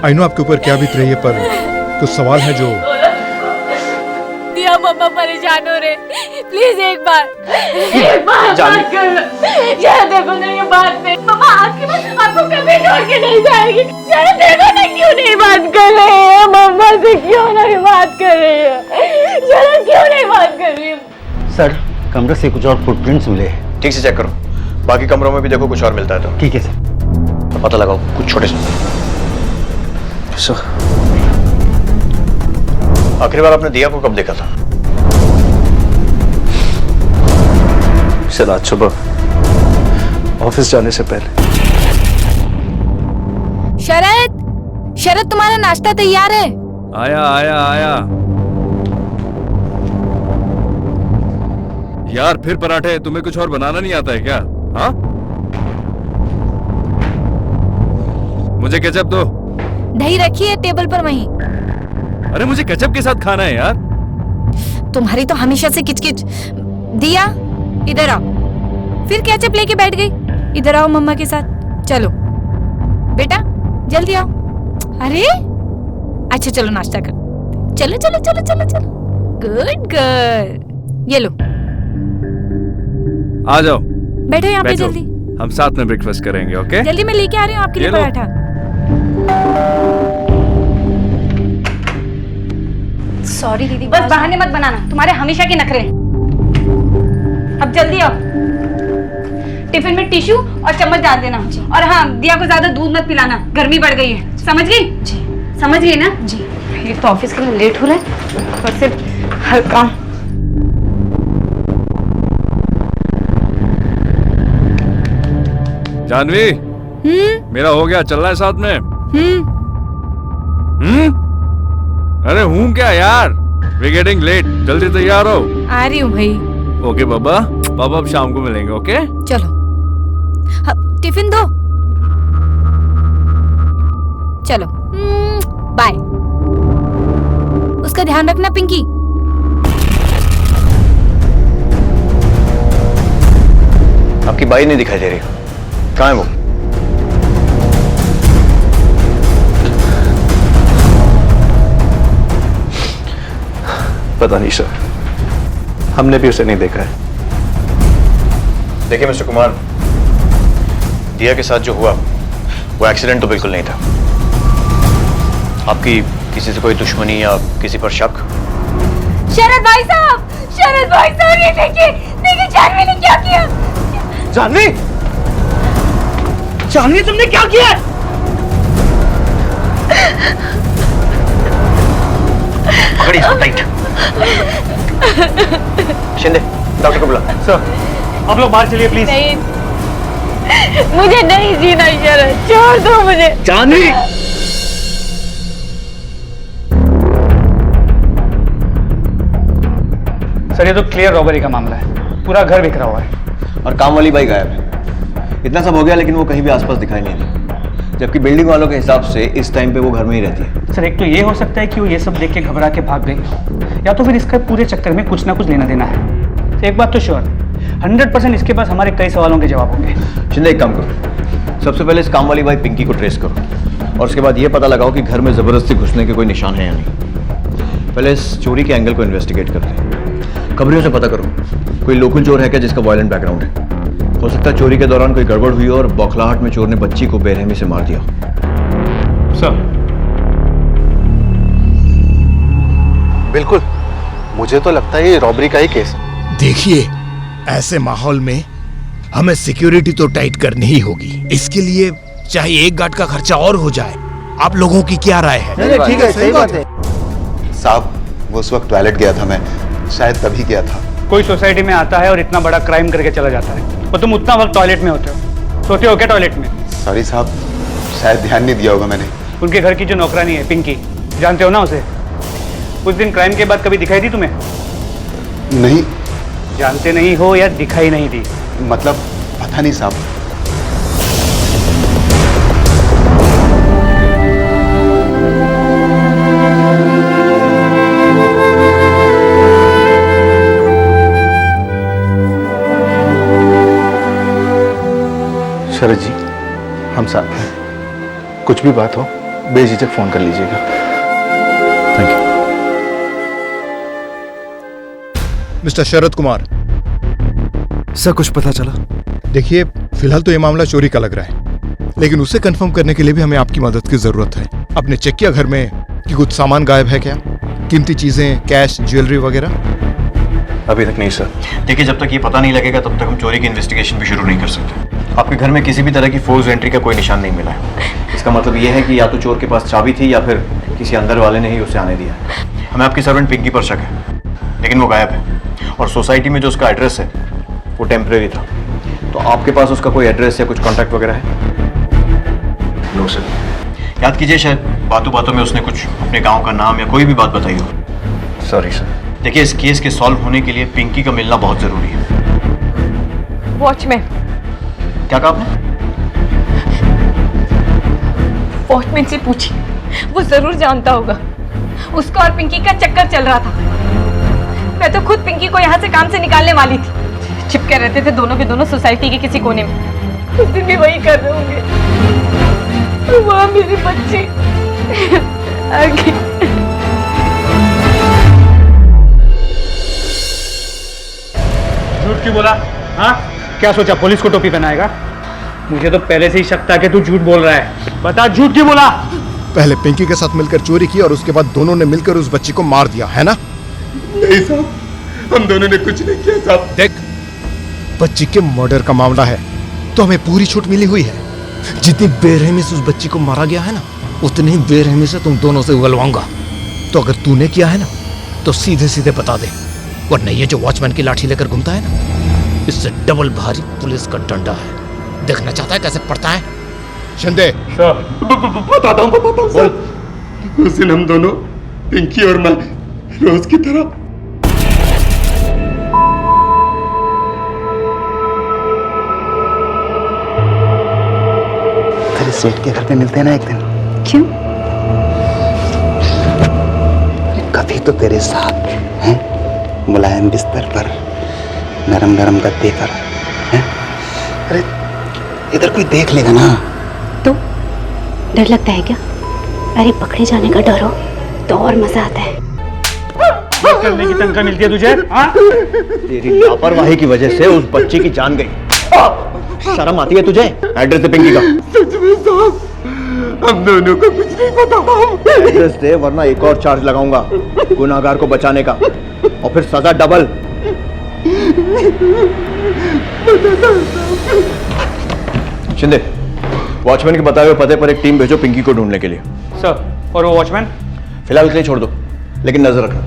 I know आपके ऊपर क्या बीत रही है, पर कुछ सवाल है जो दिया मम्मा परेशान हो रहे, प्लीज एक बार बात करो। शायद देखो ना ये बात पे मम्मा आपकी बात आपको कभी छोड़ के नहीं जाएगी। शायद देखो ना क्यों नहीं बात कर रहे हैं, मम्मा से क्यों नहीं बात कर रही है? शायद क्यों नहीं बात कर रही है? सर, कमरे से कुछ और फुटप्रिंट्स मिले। ठीक से चेक करो, बाकी कमरों में भी देखो कुछ और मिलता है तो। ठीक है सर। तो पता लगाओ कुछ छोटे से। आखिरी बार आपने दिया को कब देखा था? शायद आज सुबह ऑफिस जाने से पहले। शरद तुम्हारा नाश्ता तैयार है। आया आया आया। यार फिर पराठे? तुम्हें कुछ और बनाना नहीं आता है क्या? हाँ, मुझे केचप दो। दही रखी है टेबल पर वहीं। अरे मुझे केचप के साथ खाना है यार। तुम्हारी तो हमेशा से किचकिच। दिया इधर आओ। फिर केचप लेके बैठ गई। इधर आओ मम्मा के साथ। चलो बेटा जल्दी आओ। अरे अच्छा चलो नाश्ता कर। चलो चलो चलो चलो चलो। Good girl. ये लो आ जाओ, बैठो यहाँ पे बैठो। जल्दी। हम साथ में ब्रेकफास्ट करेंगे। ओके जल्दी मैं लेके आ रही हूँ आपके लिए ये लो। पराठा। सॉरी दीदी, बस बहाने मत बनाना, तुम्हारे हमेशा के नखरे हैं। अब जल्दी आओ। टिफिन में टिश्यू और चम्मच डाल देना। और हाँ, दिया को ज्यादा दूध मत पिलाना, गर्मी बढ़ गई है। समझ गई? जी समझ गई ना? जी। एक तो ऑफिस के लिए लेट हो रहा है और सिर्फ हर काम। जानवी, मेरा हो गया, चल रहा है साथ में। अरे हूँ क्या यार, वी गेटिंग लेट, जल्दी तैयार हो। आ रही हूँ भाई। ओके बाबा, पापा अब शाम को मिलेंगे। ओके चलो हाँ, टिफिन दो। चलो बाय। उसका ध्यान रखना पिंकी। आपकी बाई नहीं दिखाई दे रही, कहाँ है वो? पता नहीं सर, हमने भी उसे नहीं देखा है। देखिए मिस्टर कुमार, दिया के साथ जो हुआ वो एक्सीडेंट तो बिल्कुल नहीं था। आपकी किसी से कोई दुश्मनी या किसी पर शक? शरद भाई साहब, ये देखिए देखिए जानवी ने क्या किया। जानवी, जानवी तुमने क्या किया? पकड़ी इसको टाइट। शिंदे, डॉक्टर को बुला। सर, आप लोग बाहर चलिए प्लीज। नहीं, मुझे नहीं जीना शरद, छोड़ दो मुझे। जानवी, सर ये तो क्लियर रॉबरी का मामला है, पूरा घर बिखरा हुआ है। और काम वाली बाई गायब है। इतना सब हो गया लेकिन वो कहीं भी आसपास दिखाई नहीं दी, जबकि बिल्डिंग वालों के हिसाब से इस टाइम पे वो घर में ही रहती है। सर एक तो ये हो सकता है कि वो ये सब देख के घबरा के भाग गई, या तो फिर इसका पूरे चक्कर में कुछ ना कुछ लेना देना है। एक बात तो श्योर, 100% इसके पास हमारे कई सवालों के जवाब होंगे। शिंदे एक काम करो, सबसे पहले इस काम वाली बाई पिंकी को ट्रेस करो और उसके बाद ये पता लगाओ कि घर में जबरदस्ती घुसने के कोई निशान है या नहीं। पहले इस चोरी के एंगल को इन्वेस्टिगेट करते हैं। खबरियों से पता करो कोई लोकल चोर है क्या जिसका वायलेंट बैकग्राउंड है। हो सकता है चोरी के दौरान कोई गड़बड़ हुई हो और बौखलाहट में चोर ने बच्ची को बेरहमी से मार दिया। सर बिल्कुल, मुझे तो लगता है ये रॉबरी का ही केस है। देखिए, ऐसे माहौल में हमें सिक्योरिटी तो टाइट करनी ही होगी। इसके लिए चाहे एक गार्ड का खर्चा और हो जाए। आप लोगों की क्या राय है? ठीक है, सही बात है। साहब, वो उस वक्त टॉयलेट गया था, मैं शायद तभी गया था। कोई सोसाइटी में आता है और इतना बड़ा क्राइम करके चला जाता है और तुम उतना वक्त टॉयलेट में होते हो, सोते हो क्या टॉयलेट में? सॉरी साहब, शायद ध्यान नहीं दिया होगा मैंने। उनके घर की जो नौकरानी है पिंकी, जानते हो ना उसे? उस दिन क्राइम के बाद कभी दिखाई दी तुम्हें? नहीं। जानते नहीं हो या दिखाई नहीं दी? मतलब पता नहीं साहब। शरद जी, हम साथ हैं। कुछ भी बात हो बेझिझक फोन कर लीजिएगा। Thank you. Mister Sharad Kumar. Sir कुछ पता चला? देखिए, फिलहाल तो ये मामला चोरी का लग रहा है, लेकिन उसे कंफर्म करने के लिए भी हमें आपकी मदद की जरूरत है। आपने चेक किया घर में कि कुछ सामान गायब है क्या? कीमती चीजें, कैश, ज्वेलरी वगैरह? अभी तक नहीं सर। देखिए, जब तक ये पता नहीं लगेगा तब तक हम चोरी की इन्वेस्टिगेशन भी शुरू नहीं कर सकते। आपके घर में किसी भी तरह की फोर्स एंट्री का कोई निशान नहीं मिला है। इसका मतलब ये है कि या तो चोर के पास चाबी थी या फिर किसी अंदर वाले ने ही उसे आने दिया। हमें आपकी सर्वेंट पिंकी पर शक है, लेकिन वो गायब है और सोसाइटी में जो उसका एड्रेस है वो टेम्परेरी था। तो आपके पास उसका कोई एड्रेस या कुछ कॉन्टैक्ट वगैरह है? No sir. याद कीजिए, शायद बातों बातों में उसने कुछ अपने गांव का नाम या कोई भी बात बताई हो। Sorry sir. देखिए, इस केस के सॉल्व होने के लिए पिंकी का मिलना बहुत जरूरी है। वॉचमैन। क्या कहा आपने? वॉचमैन से पूछिए, वो जरूर जानता होगा। उसका और पिंकी का चक्कर चल रहा था। मैं तो खुद पिंकी को यहाँ से काम से निकालने वाली थी। चिपके रहते थे दोनों के दोनों सोसाइटी के किसी कोने में। उस दिन भी वही कर रहे होंगे। वहाँ मेरी बच्ची आगे। झूठ क्यों बोला? हाँ, क्या सोचा पुलिस को टोपी पहनाएगा? मुझे तो पहले से ही शक था कि तू झूठ बोल रहा है। बता, झूठ क्यों बोला? पहले पिंकी के साथ मिलकर चोरी की और उसके बाद दोनों ने मिलकर उस बच्ची को मार दिया, है ना? नहीं साहब, हम दोनों ने कुछ नहीं किया साहब। देख, बच्ची के मर्डर का मामला है तो हमें पूरी छूट मिली हुई है। जितनी बेरहमी से उस बच्ची को मारा गया है ना, उतनी ही बेरहमी से तुम दोनों से उगलवाऊंगा। तो अगर तूने किया है ना तो सीधे सीधे बता दे, वरना ये जो वॉचमैन की लाठी लेकर घूमता है ना, इससे डबल भारी पुलिस का डंडा है। देखना चाहता है कैसे पड़ता है? शिंदे। बताता हूँ सर। उस दिन हम दोनों, पिंकी और मैं, रोज की तरह तेरे सेठ के घर पे मिलते हैं ना एक दिन। क्यों? कभी तो तेरे साथ हैं, मुलायम बिस्तर पर, नरम नरम गद्दे पर, हैं? अरे इधर कोई देख लेगा ना तो डर लगता है क्या? अरे पकड़े जाने का डर हो तो और मजा आता है। करने की तनख्वाह मिलती है तुझे? तेरी लापरवाही की वजह से उस बच्ची की जान गई। शर्म आती है तुझे? एड्रेस दे पिंकी का। सच में साहब, हम दोनों को कुछ नहीं पता। एड्रेस दे, वरना एक और चार्ज लगाऊंगा गुनाहगार को बचाने का, और फिर सजा डबल। शिंदे, वॉचमैन के बताए हुए पते पर एक टीम भेजो पिंकी को ढूंढने के लिए। सर, और वो वॉचमैन? फिलहाल के लिए छोड़ दो, लेकिन नजर रखना,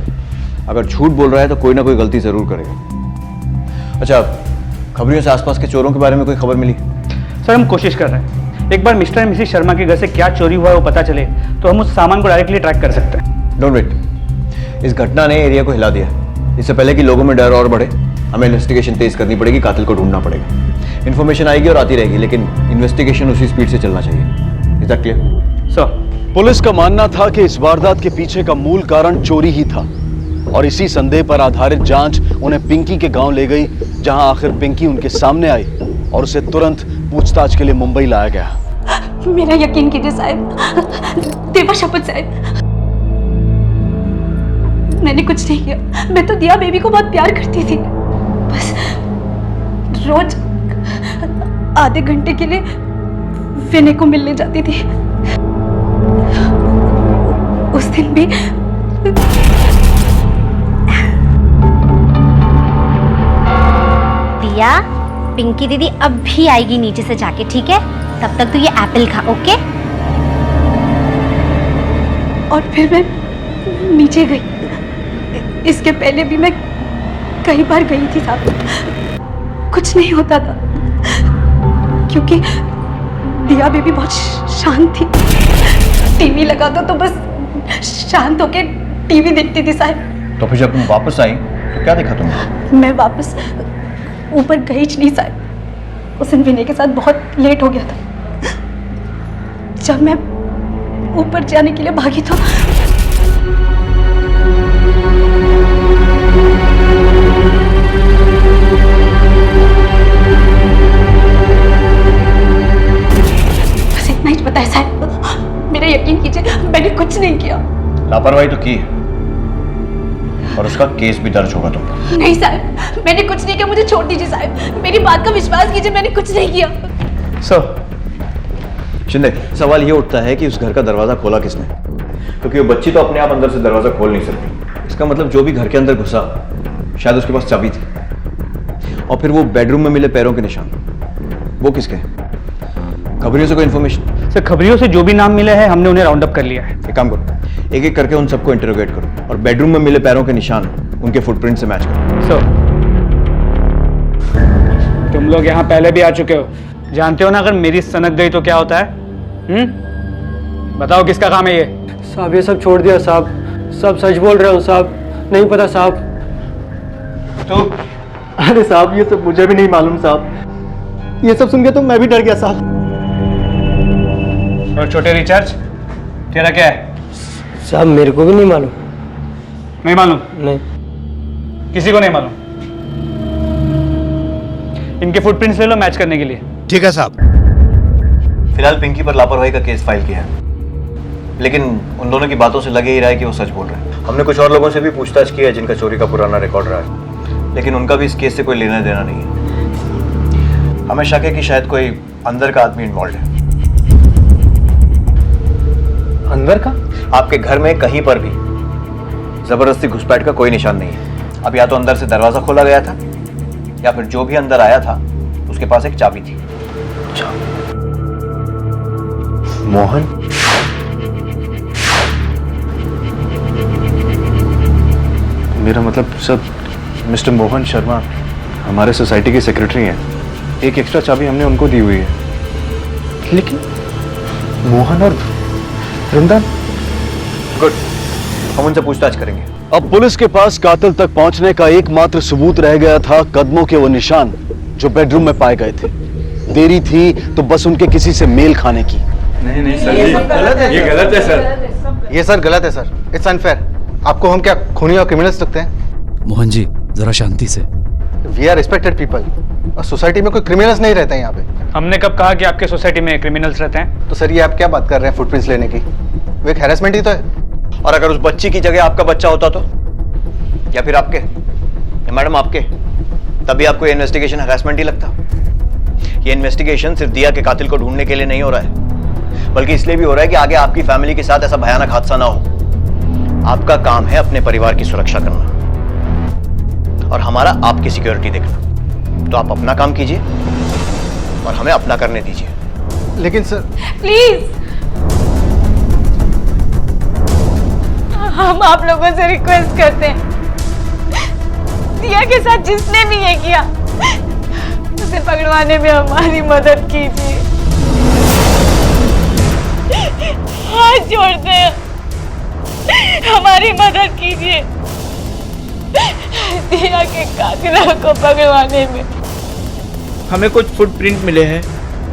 अगर झूठ बोल रहा है तो कोई ना कोई गलती जरूर करेगा। अच्छा, खबरियों से आसपास के चोरों के बारे में कोई खबर मिली? सर, हम कोशिश कर रहे हैं। एक बार मिस्टर एंड मिसेस शर्मा के घर से क्या चोरी हुआ है वो पता चले तो हम उस सामान को डायरेक्टली ट्रैक कर सकते हैं। डोंट वेट, इस घटना ने एरिया को हिला दिया। इससे पहले कि लोगों में डर और बढ़े, हमें इन्वेस्टिगेशन तेज करनी पड़ेगी, कातिल को ढूंढना पड़ेगा। इन्फॉर्मेशन आएगी और आती रहेगी, लेकिन इन्वेस्टिगेशन उसी स्पीड से चलना चाहिए। Is that clear? Sir, police का मानना था कि इस वारदात के पीछे का मूल कारण चोरी ही था, और इसी संदेह पर आधारित जांच उन्हें पिंकी के गांव ले गई, जहां आखिर पिंकी उनके सामने आई और उसे तुरंत पूछताछ के लिए मुंबई लाया गया। मेरा यकीन कीजिए साहब, देवा शपथ साहब, मैंने कुछ नहीं किया। मैं तो दिया बेबी को बहुत प्यार करती थी। बस रोज आधे घंटे के लिए विनय को मिलने जाती थी। उस दिन भी दिया, पिंकी दीदी अब भी आएगी नीचे से जाके, ठीक है? तब तक तू ये एप्पल खा, ओके? और फिर मैं नीचे गई। इसके पहले भी मैं कई बार गई थी साहब, कुछ नहीं होता था क्योंकि दिया बेबी बहुत शांत थी। टीवी लगा दो तो बस शांत होके टीवी देखती थी साहब। तो फिर जब तुम वापस आई तो क्या देखा तुमने? मैं वापस ऊपर गई नहीं साहब। उस दिन विनय के साथ बहुत लेट हो गया था। जब मैं ऊपर जाने के लिए भागी तो बस इतना ही पता है साहब। मेरा यकीन कीजिए, मैंने कुछ नहीं किया। लापरवाही तो की और उसका केस भी दर्ज होगा तुम पर। नहीं साहब, मैंने कुछ नहीं किया। मुझे छोड़ दीजिए साहब, मेरी बात का विश्वास कीजिए, मैंने कुछ नहीं किया। सर शिंदे, सवाल ये उठता है कि उस घर का दरवाजा खोला किसने? क्योंकि वो बच्ची तो अपने आप अंदर से दरवाजा खोल नहीं सकती। इसका मतलब जो भी घर के अंदर घुसा शायद उसके पास चाबी थी। और फिर वो बेडरूम में मिले पैरों के निशान, वो किसके? खबरियों से कोई इन्फॉर्मेशन? सर खबरियों से जो भी नाम मिले हैं हमने उन्हें राउंड अप कर लिया है। एक काम करो, एक एक करके उन सबको इंटरोगेट करो और बेडरूम में मिले पैरों के निशान उनके फुटप्रिंट से मैच करो। सर तुम लोग यहाँ पहले भी आ चुके हो, जानते हो ना अगर मेरी सनक गई तो क्या होता है? बताओ किसका काम है ये? साहब ये सब छोड़ दिया साहब, सब सच बोल रहे हो साहब, नहीं पता साहब। तो अरे साहब ये सब मुझे भी नहीं मालूम साहब, ये सब सुन के तो मैं भी डर गया साहब। और छोटे रिचार्ज तेरा क्या है? साहब मेरे को भी नहीं मालूम। नहीं मालूम? नहीं, किसी को नहीं मालूम। इनके फुटप्रिंट्स ले लो मैच करने के लिए। ठीक है साहब। फिलहाल पिंकी पर लापरवाही का केस फाइल किया है, लेकिन उन दोनों की बातों से लगे ही रहा है कि वो सच बोल रहे हैं। हमने कुछ और लोगों से भी पूछताछ की है जिनका चोरी का पुराना रिकॉर्ड रहा है, लेकिन उनका भी इस केस से कोई लेना देना नहीं है। हमें शक है कि शायद कोई अंदर का आदमी इन्वॉल्व है। अंदर का? आपके घर में कहीं पर भी जबरदस्ती घुसपैठ का कोई निशान नहीं है। अब या तो अंदर से दरवाजा खोला गया था या फिर जो भी अंदर आया था उसके पास एक चाबी थी। मोहन? मेरा मतलब सर, मिस्टर मोहन शर्मा हमारे सोसाइटी के सेक्रेटरी हैं। एक एक्स्ट्रा चाबी हमने उनको दी हुई है। लेकिन मोहन और वृंदा? गुड, हम उनसे पूछताछ करेंगे। अब पुलिस के पास कातिल तक पहुंचने का एकमात्र सबूत रह गया था कदमों के वो निशान जो बेडरूम में पाए गए थे। देरी थी तो बस उनके किसी से मेल खाने की। नहीं सर, ये गलत है। ये गलत है सर। ये सर गलत है सर, इट्स अनफेयर। आपको हम क्या खूनी और क्रिमिनल्स लगते हैं? मोहन जी जरा शांति से। वी आर रिस्पेक्टेड पीपल और सोसाइटी में कोई क्रिमिनल्स नहीं रहते हैं यहाँ पे। हमने कब कहा कि आपके सोसाइटी में क्रिमिनल्स रहते हैं? तो सर ये आप क्या बात कर रहे हैं फुटप्रिंट्स लेने की? वो एक हैरेसमेंट ही तो है। और अगर उस बच्ची की जगह आपका बच्चा होता तो, या फिर आपके, या मैडम आपके, तभी आपको ये इन्वेस्टिगेशन हैरेसमेंट ही लगता। ये इन्वेस्टिगेशन सिर्फ दिया के कातिल को ढूंढने के लिए नहीं हो रहा है, बल्कि इसलिए भी हो रहा है कि आगे आपकी फैमिली के साथ ऐसा भयानक हादसा ना हो। आपका काम है अपने परिवार की सुरक्षा करना और हमारा आपकी सिक्योरिटी देखना। तो आप अपना काम कीजिए और हमें अपना करने दीजिए। लेकिन सर प्लीज, हम आप लोगों से रिक्वेस्ट करते हैं, दिया के साथ जिसने भी ये किया उसे पकड़वाने में हमारी मदद कीजिए। हाथ जोड़ते हैं, हमारी मदद कीजिए दिया के कातिलों को पकड़वाने में। हमें कुछ फुटप्रिंट मिले हैं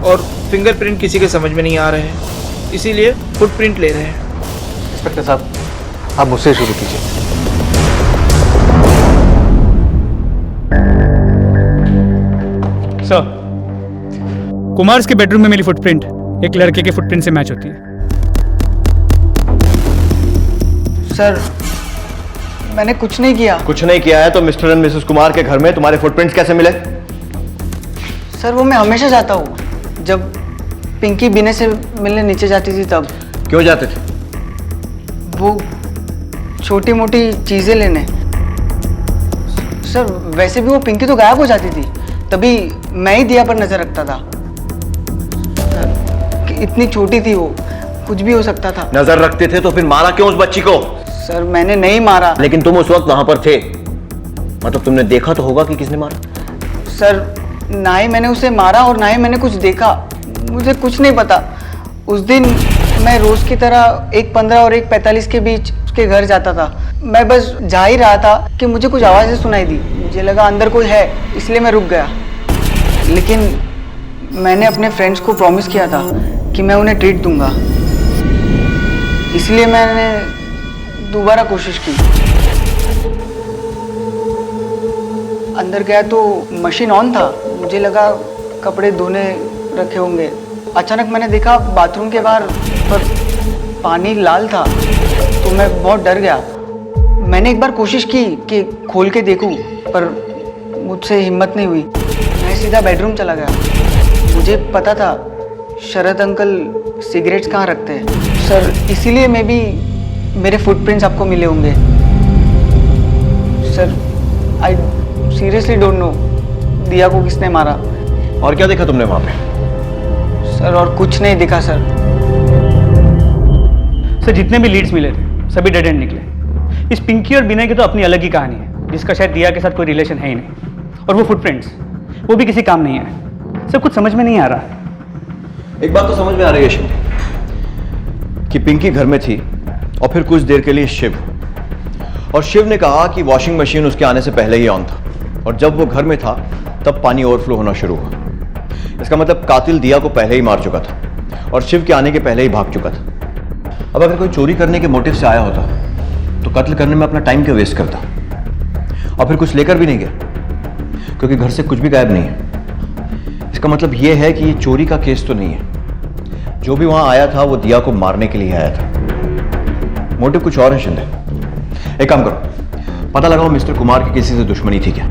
और फिंगरप्रिंट किसी के समझ में नहीं आ रहे हैं, इसीलिए फुटप्रिंट ले रहे हैं। इंस्पेक्टर साहब आप मुझसे शुरू कीजिए। सर, कुमार के बेडरूम में मिली फुटप्रिंट एक लड़के के फुटप्रिंट से मैच होती है। सर मैंने कुछ नहीं किया। कुछ नहीं किया है तो मिस्टर एंड मिसेस कुमार के घर में तुम्हारे फुटप्रिंट्स कैसे मिले? सर वो मैं हमेशा जाता हूँ, जब पिंकी बिना से मिलने नीचे जाती थी तब। क्यों जाते थे? वो छोटी मोटी चीजें लेने। सर वैसे भी वो पिंकी तो गायब हो जाती थी, तभी मैं ही दिया पर नजर रखता था। इतनी छोटी थी वो, कुछ भी हो सकता था। नजर रखते थे तो फिर मारा क्यों उस बच्ची को? सर मैंने नहीं मारा। लेकिन तुम उस वक्त वहां पर थे, मतलब तुमने देखा तो होगा कि किसने मारा। सर ना ही मैंने उसे मारा और ना ही मैंने कुछ देखा, मुझे कुछ नहीं पता। उस दिन मैं रोज की तरह 1:15 और 1:45 के बीच उसके घर जाता था। मैं बस जा ही रहा था कि मुझे कुछ आवाज़ें सुनाई दी, मुझे लगा अंदर कोई है, इसलिए मैं रुक गया। लेकिन मैंने अपने फ्रेंड्स को प्रॉमिस किया था कि मैं उन्हें ट्रीट दूंगा, इसलिए मैंने दोबारा कोशिश की। अंदर गया तो मशीन ऑन था, मुझे लगा कपड़े धोने रखे होंगे। अचानक मैंने देखा बाथरूम के बाहर पर पानी लाल था, तो मैं बहुत डर गया। मैंने एक बार कोशिश की कि खोल के देखूं, पर मुझसे हिम्मत नहीं हुई। मैं सीधा बेडरूम चला गया। मुझे पता था शरद अंकल सिगरेट्स कहाँ रखते हैं। सर इसीलिए मैं भी मेरे फुटप्रिंट्स आपको मिले होंगे। Sir I seriously don't know दिया को किसने मारा। और क्या देखा तुमने वहां पे? सर और कुछ नहीं दिखा सर। सर जितने भी लीड्स मिले थे सभी डेड एंड निकले। इस पिंकी और बिना की तो अपनी अलग ही कहानी है, जिसका शायद दिया के साथ कोई रिलेशन है ही नहीं। और वो फुटप्रिंट्स वो भी किसी काम नहीं है। सर कुछ समझ में नहीं आ रहा। एक बात तो समझ में आ रही है शिंदे कि पिंकी घर में थी और फिर कुछ देर के लिए शिव, और शिव ने कहा कि वॉशिंग मशीन उसके आने से पहले ही ऑन था, और जब वो घर में था तब पानी ओवरफ्लो होना शुरू हुआ। इसका मतलब कातिल दिया को पहले ही मार चुका था और शिव के आने के पहले ही भाग चुका था। अब अगर कोई चोरी करने के मोटिव से आया होता तो कत्ल करने में अपना टाइम क्यों वेस्ट करता, और फिर कुछ लेकर भी नहीं गया, क्योंकि घर से कुछ भी गायब नहीं है। इसका मतलब यह है कि ये चोरी का केस तो नहीं है। जो भी वहां आया था वो दिया को मारने के लिए आया था। मोटिव कुछ और है शिंदे। एक काम करो, पता लगाओ मिस्टर कुमार की किसी से दुश्मनी थी क्या,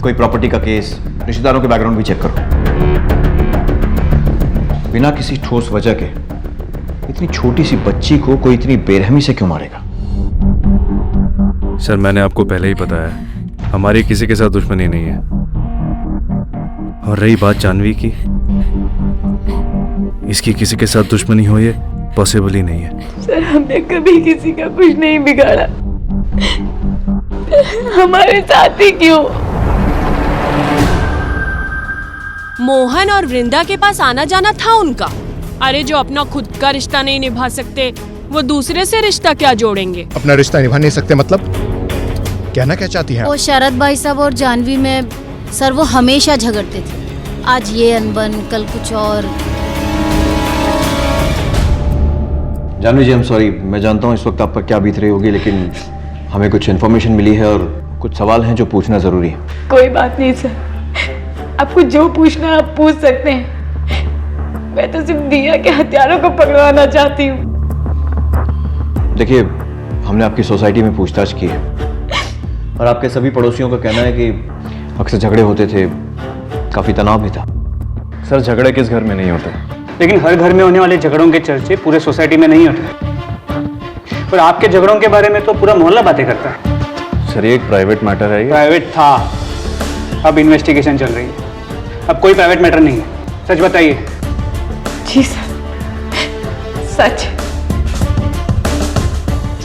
कोई प्रॉपर्टी का केस, रिश्तेदारों के बैकग्राउंड भी चेक करो। बिना किसी ठोस वजह के इतनी छोटी सी बच्ची को कोई इतनी बेरहमी से क्यों मारेगा? सर मैंने आपको पहले ही बताया, हमारी किसी के साथ दुश्मनी नहीं है। और रही बात जानवी की, इसकी किसी के साथ दुश्मनी हो ये पॉसिबल ही नहीं है। सर हमने कभी किसी का कुछ नहीं बिगाड़ा, हमारे साथ ही क्यों? मोहन और वृंदा के पास आना जाना था उनका। अरे जो अपना खुद का रिश्ता नहीं निभा सकते वो दूसरे से रिश्ता क्या जोड़ेंगे? अपना रिश्ता निभा नहीं सकते मतलब कहना क्या चाहती हैं? वो शरद भाई साहब और जानवी में सर वो हमेशा झगड़ते थे। आज ये अनबन, कल कुछ और। जानवी जी, आई एम सॉरी, मैं जानता हूँ इस वक्त आप पर क्या बीत रही होगी, लेकिन हमें कुछ इन्फॉर्मेशन मिली है और कुछ सवाल हैं जो पूछना जरूरी है। कोई बात नहीं सर, आपको जो पूछना है आप पूछ सकते हैं। मैं तो सिर्फ दिया के हथियारों को पकड़वाना चाहती हूँ। देखिए, हमने आपकी सोसाइटी में पूछताछ की है और आपके सभी पड़ोसियों का कहना है कि अक्सर झगड़े होते थे, काफी तनाव भी था। सर झगड़े किस घर में नहीं होते, लेकिन हर घर में होने वाले झगड़ों के चर्चे पूरे सोसाइटी में नहीं होते। और आपके झगड़ों के बारे में तो पूरा मोहल्ला बातें करता है। सर ये एक प्राइवेट मैटर है। प्राइवेट था, अब इन्वेस्टिगेशन चल रही है। अब कोई प्राइवेट मैटर नहीं है, सच बताइए। जी सर, सच।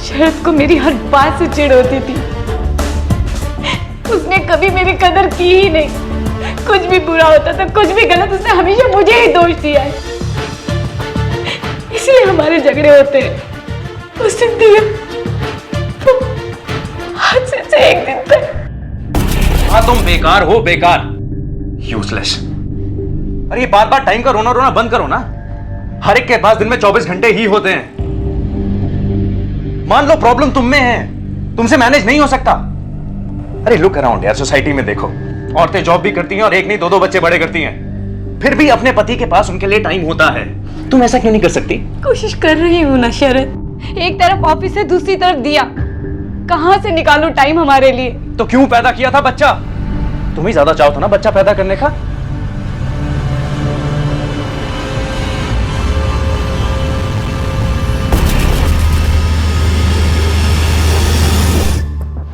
शरद को मेरी हर बात से चिढ़ होती थी। उसने कभी मेरी कदर की ही नहीं। कुछ भी बुरा होता था, कुछ भी गलत, उसने हमेशा मुझे ही दोष दिया है। इसलिए हमारे झगड़े होते हैं। उस दिन दिया आज से एक दिन तक। हाँ तुम बेकार हो, बेकार, यूजलेस। अरे ये बार बार टाइम का रोना रोना बंद करो ना। हर एक के पास दिन में 24 घंटे ही होते हैं। मान लो प्रॉब्लम तुम में है, तुमसे मैनेज नहीं हो सकता। अरे लुक अराउंड यार, सोसाइटी में देखो, औरतें जॉब भी करती हैं और एक नहीं दो दो बच्चे बड़े करती हैं, फिर भी अपने पति के पास उनके लिए टाइम होता है। तुम ऐसा क्यों नहीं कर सकती? कोशिश कर रही हूँ ना शरद। एक तरफ ऑफिस है, दूसरी तरफ दिया। कहाँ से निकालूं टाइम हमारे लिए? तो क्यों पैदा किया था बच्चा? तुम ही ज्यादा चाहो था ना बच्चा पैदा करने का।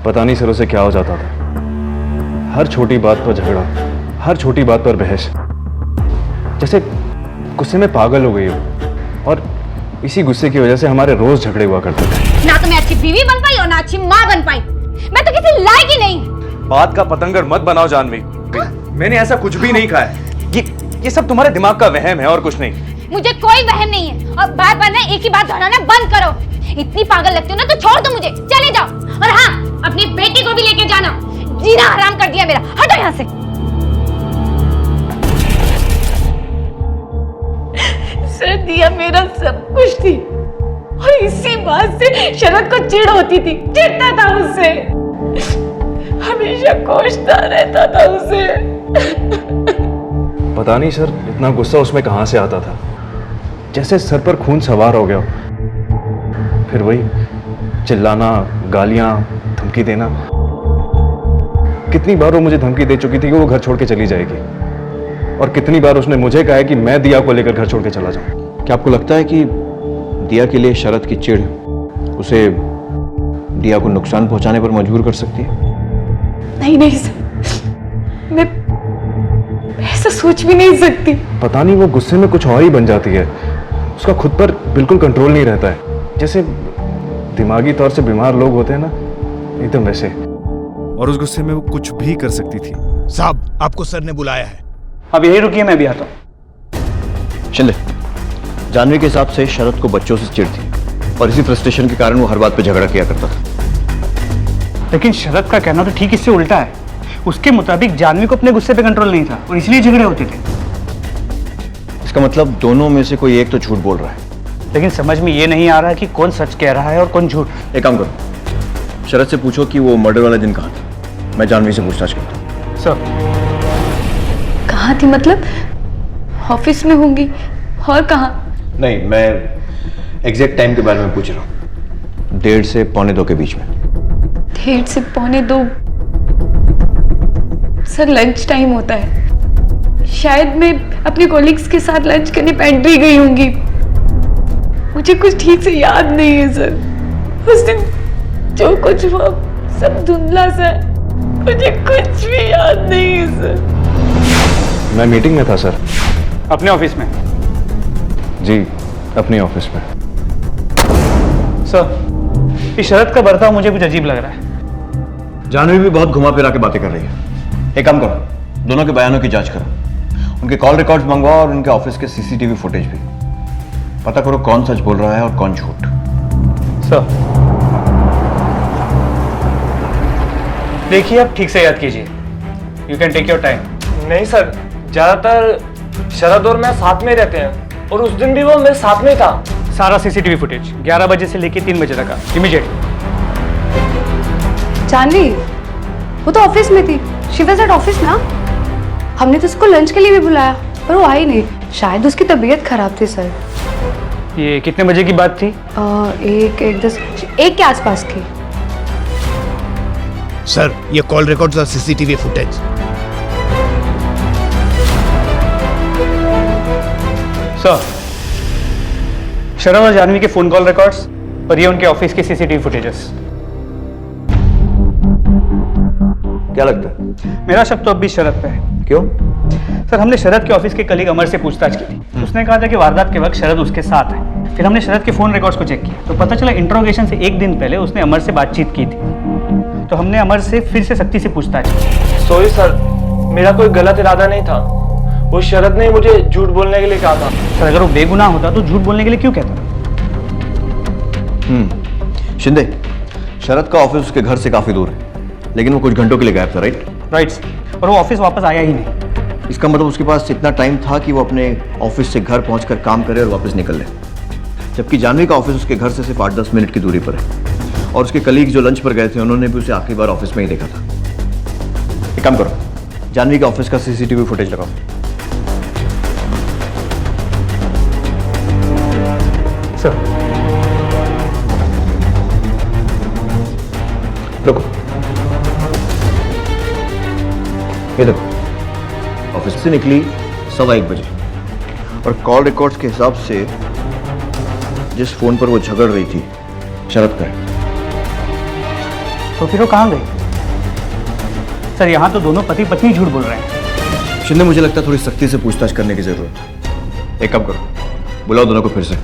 पता नहीं सर उसे क्या हो जाता था। हर छोटी बात पर झगड़ा, हर छोटी बात पर बहस, जैसे गुस्से में पागल हो गई हो। और इसी गुस्से की वजह से हमारे रोज झगड़े हुआ करते थे। ना तो मैं अच्छी बीवी बन पाई और ना अच्छी माँ बन पाई। मैं तो किसी लायक ही नहीं। बात का पतंगर मत बनाओ जानवी। मैंने ऐसा कुछ भी नहीं कहा है। ये सब तुम्हारे दिमाग का वहम है और कुछ नहीं। मुझे कोई वहम नहीं है और बार बार ना एक ही बात दोहराना बंद करो। इतनी पागल लगती हो ना तो छोड़ दो मुझे, चले जाओ। और हाँ, अपनी बेटी को भी लेके जाना। जीना हराम कर दिया मेरा। हटो यहाँ से। सर दिया मेरा सब कुछ थी और इसी बात से शरद को चिढ़ होती थी। चिढ़ता था उससे, हमेशा कोसता रहता था उसे। पता नहीं सर इतना गुस्सा उसमें कहां से आता था, जैसे सर पर खून सवार हो गया। फिर वही चिल्लाना, गालियां, धमकी देना। कितनी बार वो मुझे धमकी दे चुकी थी कि वो घर छोड़ के चली जाएगी, और कितनी बार उसने मुझे कहा है कि मैं दिया को लेकर घर छोड़ के चला जाऊं। क्या आपको लगता है कि दिया के लिए शरद की चिढ़ उसे दिया को नुकसान पहुंचाने पर मजबूर कर सकती है? नहीं सर, मैं ऐसा सोच भी नहीं सकती। पता नहीं वो गुस्से में कुछ और ही बन जाती है। उसका खुद पर बिल्कुल कंट्रोल नहीं रहता है, जैसे दिमागी तौर से बीमार लोग होते हैं ना, एकदम वैसे। और उस गुस्से में वो कुछ भी कर सकती थी। साहब आपको सर ने बुलाया है। अब यही रुकिए, मैं भी आता हूँ। शिंदे, जानवी के हिसाब से शरद को बच्चों से चिढ़ थी और इसी फ्रस्ट्रेशन के कारण वो हर बात पे झगड़ा किया करता था। लेकिन शरद का कहना तो ठीक इससे उल्टा है। उसके मुताबिक जानवी को अपने गुस्से पे कंट्रोल नहीं था और इसलिए झगड़े होते थे। इसका मतलब दोनों में से कोई एक तो झूठ बोल रहा है। लेकिन समझ में ये नहीं आ रहा कि कौन सच कह रहा है और कौन झूठ। एक काम करो, शरद से पूछो कि वो मर्डर वाला दिन कहाँ था। मैं जानवी से पूछताछ करता हूँ। सर, कहाँ थी मतलब? ऑफिस में होंगी। और कहाँ? नहीं, मैं एग्जैक्ट टाइम के बारे में पूछ रहा हूँ। 1:30 से 1:45 के बीच में। 1:30 से 1:45? सर लंच टाइम होता है। शायद मैं अपने कॉलीग्स के साथ लंच करने पेंट्री गई होंगी। मुझे कुछ ठीक से याद नहीं है सर। उस दिन जो कुछ हुआ सब धुंधला सा है। मुझे कुछ भी याद नहीं है सर। मैं मीटिंग में था सर। अपने ऑफिस में? जी, अपने ऑफिस में। सर, इस शरद का बर्ताव मुझे कुछ अजीब लग रहा है। जानवी भी बहुत घुमा फिरा के बातें कर रही है। एक काम करो, दोनों के बयानों की जांच करो। उनके कॉल रिकॉर्ड्स मंगवाओ और उनके ऑफिस के सीसीटीवी फुटेज भी। पता करो कौन सच बोल रहा है और कौन झूठ। सर, देखिए आप ठीक से याद कीजिए। You can take your time. नहीं सर, ज्यादातर शरद और मैं साथ में रहते हैं और उस दिन भी वो मेरे साथ में था। सारा सीसीटीवी फुटेज 11 बजे से लेके 3 बजे तक का, इमीडिएट। जानवी, वो तो ऑफिस में थी। शी वाज एट ऑफिस ना। हमने तो उसको लंच के लिए भी बुलाया पर वो आई नहीं। शायद उसकी तबीयत खराब थी सर। ये कितने बजे की बात थी? 1 के आसपास की। सर, ये कॉल रिकॉर्ड्स और सीसीटीवी फुटेज। सर, शरद और जानवी के फोन कॉल रिकॉर्ड्स और ये उनके ऑफिस के सीसीटीवी फुटेजेस। क्या लगता है? मेरा शक तो अब भी शरद पे है। क्यों? सर, हमने शरद के ऑफिस के कलीग अमर से पूछताछ की थी। उसने कहा था कि वारदात के वक्त शरद उसके साथ है। फिर हमने शरद के फोन रिकॉर्ड्स को चेक किया तो पता चला इंट्रोगेशन से 1 दिन पहले उसने अमर से बातचीत की थी। तो हमने अमर से फिर से सख्ती से पूछताछ की। सॉरी सर, मेरा कोई गलत इरादा नहीं था। वो शरद ने मुझे झूठ बोलने के लिए कहा था। सर, अगर वो बेगुनाह होता तो झूठ बोलने के लिए क्यों कहता? शिंदे, शरद का ऑफिस उसके घर से काफी दूर है, लेकिन वो कुछ घंटों के लिए गायब था, राइट? राइट, और वो ऑफिस वापस आया ही नहीं। इसका मतलब उसके पास इतना टाइम था कि वो अपने ऑफिस से घर पहुंचकर काम करे और वापस निकल ले। जबकि जानवी का ऑफिस उसके घर से सिर्फ 8-10 मिनट की दूरी पर है और उसके कलीग जो लंच पर गए थे उन्होंने भी उसे आखिरी बार ऑफिस में ही देखा था। एक काम करो, जानवी के ऑफिस का सीसीटीवी फुटेज लगाओ। सर, ये देखो, ऑफिस से निकली 1:15 बजे और कॉल रिकॉर्ड्स के हिसाब से जिस फोन पर वो झगड़ रही थी शरद का है। तो फिर वो कहाँ गई? सर यहाँ तो दोनों पति पत्नी झूठ बोल रहे हैं। शिंदे, मुझे लगता है थोड़ी सख्ती से पूछताछ करने की जरूरत है। एक काम करो, बुलाओ दोनों को फिर से।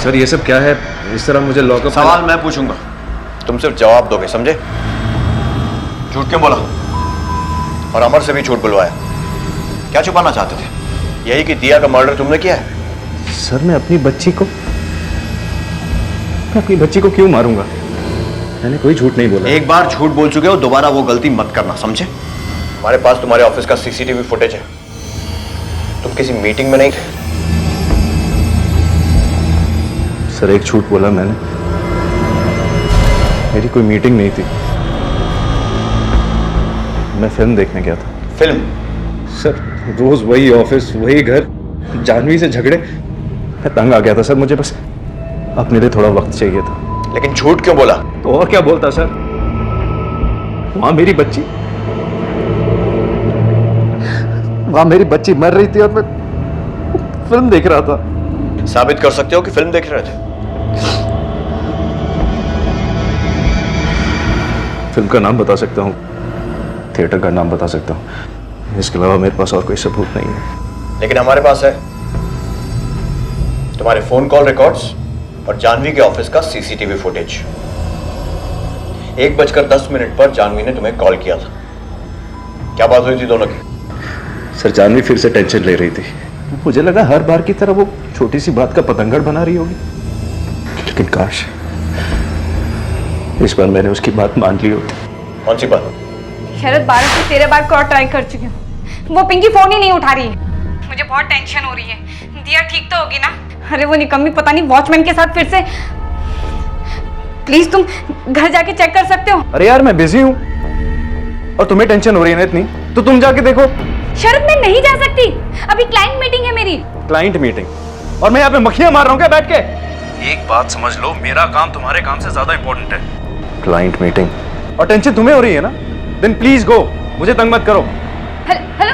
सर ये सब क्या है? इस तरह मुझे लॉकअप। सवाल मैं पूछूंगा, तुम सिर्फ जवाब दोगे, समझे? झूठ क्यों बोला और अमर से भी झूठ बुलवाया? क्या छुपाना चाहते थे? यही कि दिया का मर्डर तुमने किया है? सर मैं अपनी बच्ची को क्यों मारूंगा? मैंने कोई झूठ नहीं बोला। एक बार झूठ बोल चुके हो, दोबारा वो गलती मत करना, समझे? हमारे पास तुम्हारे ऑफिस का सीसीटीवी फुटेज है। तुम किसी मीटिंग में नहीं थे। सर एक झूठ बोला मैंने, मेरी कोई मीटिंग नहीं थी, मैं फिल्म देखने गया था। फिल्म? सर रोज वही ऑफिस, वही घर, जानवी से झगड़े, मैं तंग आ गया था सर। मुझे बस अपने लिए थोड़ा वक्त चाहिए था। लेकिन झूठ क्यों बोला? तो और क्या बोलता सर? वहां मेरी बच्ची मर रही थी और मैं फिल्म देख रहा था। साबित कर सकते हो कि फिल्म देख रहे थे? फिल्म का नाम बता सकता हूँ, थिएटर का नाम बता सकता हूँ, इसके अलावा मेरे पास और कोई सबूत नहीं है। लेकिन हमारे पास है तुम्हारे फोन कॉल रिकॉर्ड्स और जानवी के ऑफिस का सीसीटीवी फुटेज। 1:10 पर जानवी ने तुम्हें कॉल किया था। क्या बात हुई थी दोनों की? सर जानवी फिर से टेंशन ले रही थी। मुझे लगा हर बार की तरह वो छोटी सी बात का पतंगड़ बना रही होगी, लेकिन काश इस बार मैंने उसकी बात मान ली होती। कौन सी बात? शरद 12 से 13 बार कॉल ट्राई कर चुकी हूँ, वो पिंकी फोन ही नहीं उठा रही है। मुझे बहुत टेंशन हो रही है। दिया ठीक तो होगी ना? अरे वो निकम्मी पता नहीं वॉचमैन के साथ फिर से। प्लीज तुम घर जाके चेक कर सकते हो? अरे यार मैं बिजी हूँ और तुम्हें टेंशन हो रही है ना इतनी, तो तुम जाके देखो। शरद मैं नहीं जा सकती, अभी क्लाइंट मीटिंग है मेरी। Client meeting? और मैं यहाँ पे मक्खियां मार रहा हूँ क्या बैठ के? एक बात समझ लो, मेरा काम तुम्हारे काम से ज्यादा इंपॉर्टेंट है। क्लाइंट मीटिंग और टेंशन तुम्हें हो रही है ना? देन प्लीज गो, मुझे तंग मत करो। हेलो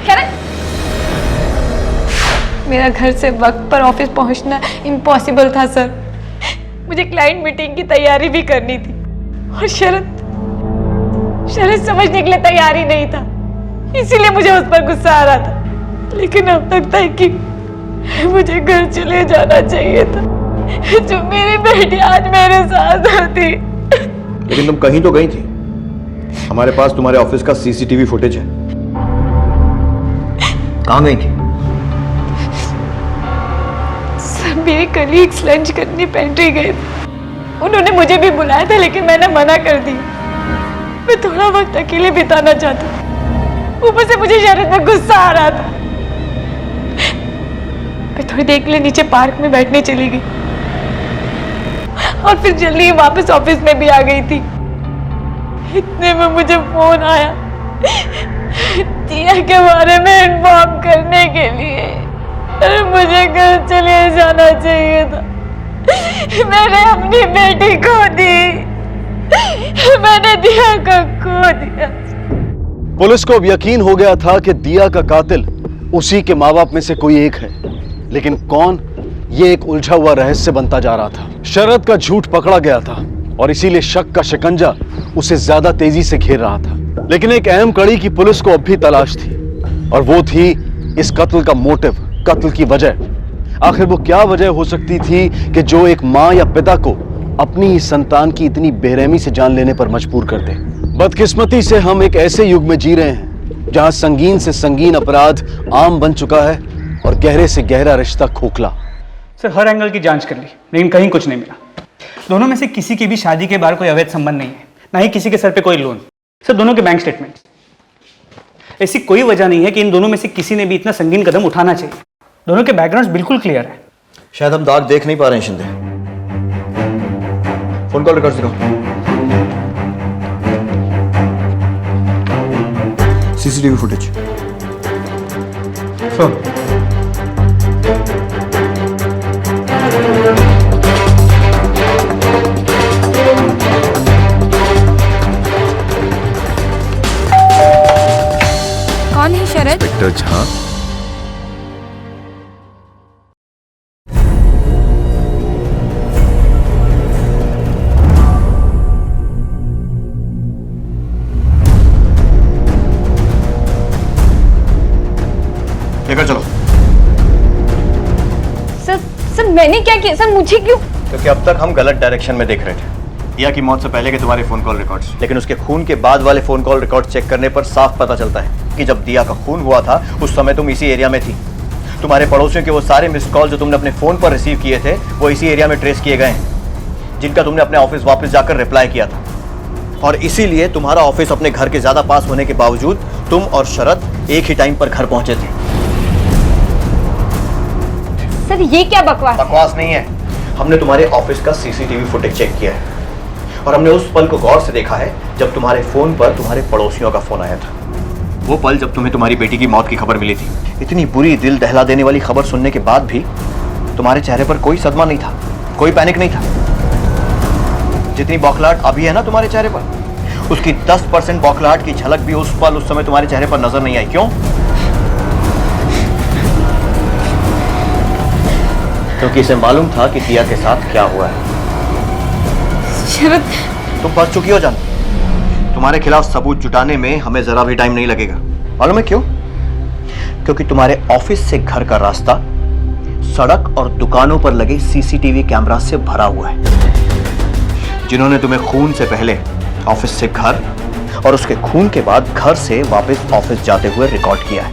शरद, मेरा घर से वक्त पर ऑफिस पहुंचना इम्पॉसिबल था सर। मुझे क्लाइंट मीटिंग की तैयारी भी करनी थी और शरद समझने के लिए तैयार ही नहीं था, इसीलिए मुझे उस पर गुस्सा आ रहा था। लेकिन अब तक था कि मुझे घर चले जाना चाहिए था, जो मेरी बेटी आज मेरे साथ होती। लेकिन तुम कहीं तो गई थी। हमारे पास तुम्हारे ऑफिस का सीसीटीवी फुटेज है। कहाँ गई थी? सर मेरे कलीग्स लंच करने पेंट्री गए थे। उन्होंने मुझे भी बुलाया था लेकिन मैंने मना कर दी। मैं थोड़ा वक्त अकेले बिताना चाहती थी। ऊपर से मुझे शरद में गुस्सा आ रहा था। मैं थोड़ी देर के लिए नीचे पार्क में बैठने चली गई और फिर जल्दी ही वापस ऑफिस में भी आ गई थी। इतने में मुझे फोन आया दिया के बारे में इन्फॉर्म करने के लिए। अरे मुझे घर चले जाना चाहिए था। मैंने अपनी बेटी खो दी, मैंने दिया को खो दिया। पुलिस को अब यकीन हो गया था कि दिया का कातिल उसी के माँ बाप में से कोई एक है, लेकिन कौन, ये एक उलझा हुआ रहस्य बनता जा रहा था। शरद का झूठ पकड़ा गया था और इसीलिए शक का शिकंजा उसे ज्यादा तेजी से घेर रहा था। लेकिन एक अहम कड़ी की पुलिस को अब भी तलाश थी और वो थी इस कत्ल का मोटिव, कत्ल की वजह। आखिर वो क्या वजह हो सकती थी कि जो एक माँ या पिता को अपनी ही संतान की इतनी बेरहमी से जान लेने पर मजबूर कर दे। बदकिस्मती से हम एक ऐसे युग में जी रहे हैं जहां संगीन से संगीन अपराध आम बन चुका है और गहरे से गहरा रिश्ता खोखला। सर हर एंगल की जांच कर ली लेकिन कहीं कुछ नहीं मिला। दोनों में से किसी की भी शादी के बाहर कोई अवैध संबंध नहीं है, ना ही किसी के सर पे कोई लोन। सर दोनों के बैंक स्टेटमेंट। ऐसी कोई वजह नहीं है कि इन दोनों में से किसी ने भी इतना संगीन कदम उठाना चाहिए। दोनों के बैकग्राउंड बिल्कुल क्लियर है। शायद हम दाग देख नहीं पा रहे हैं शिंदे। फोन कॉल रिकॉर्ड दिखाओ। CCTV footage. मैंने क्या किया सर, मुझे क्यों? क्योंकि अब तक हम गलत डायरेक्शन में देख रहे थे। दिया की मौत से पहले के तुम्हारे फोन कॉल रिकॉर्ड्स, लेकिन उसके खून के बाद वाले फोन कॉल रिकॉर्ड चेक करने पर साफ पता चलता है कि जब दिया का खून हुआ था उस समय तुम इसी एरिया में थी। तुम्हारे पड़ोसियों के वो सारे मिस्ड कॉल जो तुमने अपने फोन पर रिसीव किए थे वो इसी एरिया में ट्रेस किए गए हैं, जिनका तुमने अपने ऑफिस वापस जाकर रिप्लाई किया था। और इसीलिए तुम्हारा ऑफिस अपने घर के ज्यादा पास होने के बावजूद तुम और शरद एक ही टाइम पर घर पहुंचे थे। सर ये क्या बकवास? बकवास नहीं है, हमने तुम्हारे ऑफिस का सीसीटीवी फुटेज चेक किया है और हमने उस पल को गौर से देखा है जब तुम्हारे फोन पर तुम्हारे पड़ोसियों का फोन आया था। वो पल जब तुम्हें तुम्हारी बेटी की मौत की खबर मिली थी। इतनी बुरी, दिल दहला देने वाली खबर सुनने के बाद भी तुम्हारे चेहरे पर कोई सदमा नहीं था, कोई पैनिक नहीं था। जितनी बौखलाहट अभी है ना तुम्हारे चेहरे पर, उसकी 10% बौखलाहट की झलक भी उस पल, उस समय तुम्हारे चेहरे पर नजर नहीं आई। क्यों? क्योंकि इसे मालूम था कि दिया के साथ क्या हुआ है। शरद, तुम फंस चुकी हो जान। तुम्हारे खिलाफ सबूत जुटाने में हमें जरा भी टाइम नहीं लगेगा। मालूम है क्यों? क्योंकि तुम्हारे ऑफिस से घर का रास्ता सड़क और दुकानों पर लगे सीसीटीवी कैमरा से भरा हुआ है, जिन्होंने तुम्हें खून से पहले ऑफिस से घर और उसके खून के बाद घर से वापस ऑफिस जाते हुए रिकॉर्ड किया है।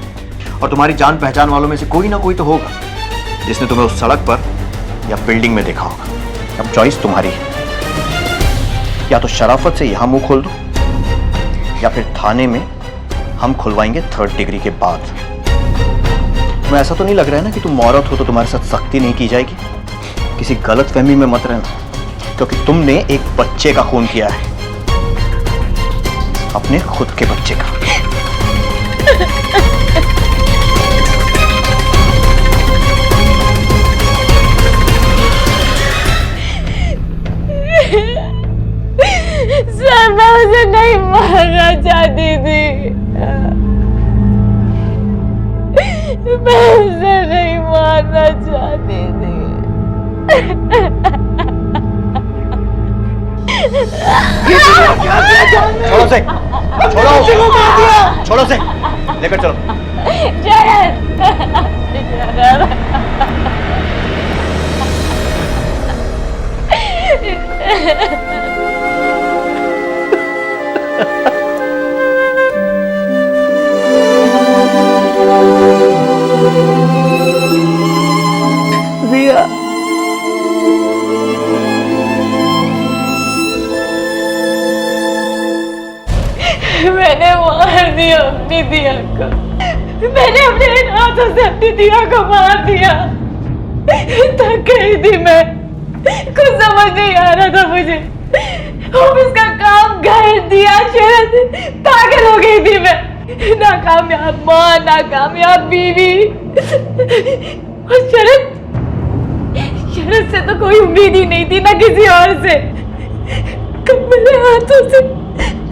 और तुम्हारी जान पहचान वालों में से कोई ना कोई तो होगा जिसने तुम्हें उस सड़क पर या बिल्डिंग में देखा होगा। अब चॉइस तुम्हारी है, या तो शराफत से यहां मुंह खोल दो या फिर थाने में हम खुलवाएंगे 3rd डिग्री के बाद। तुम्हें ऐसा तो नहीं लग रहा है ना कि तुम औरत हो तो तुम्हारे साथ सख्ती नहीं की जाएगी? किसी गलत फहमी में मत रहना, क्योंकि तुमने एक बच्चे का खून किया है, अपने खुद के बच्चे का। सर मैं उसे नहीं मारना चाहती थी, मैं उसे नहीं मारना चाहती थी। छोड़ो उसे, छोड़ो उसे, लेकर चलो। दिया, मैंने मार दिया अपनी दिया को, मैंने अपने हाथों से अपनी दिया को मार दिया। थक गई थी मैं, कुछ समझ नहीं आ रहा था मुझे। ऑफिस का काम, घर, दिया, शरद, पागल हो गई थी मैं। नाकामयाब माँ, नाकामयाब बीवी, और शरद से तो कोई उम्मीद ही नहीं थी, ना किसी और से। कब मेरे हाथों से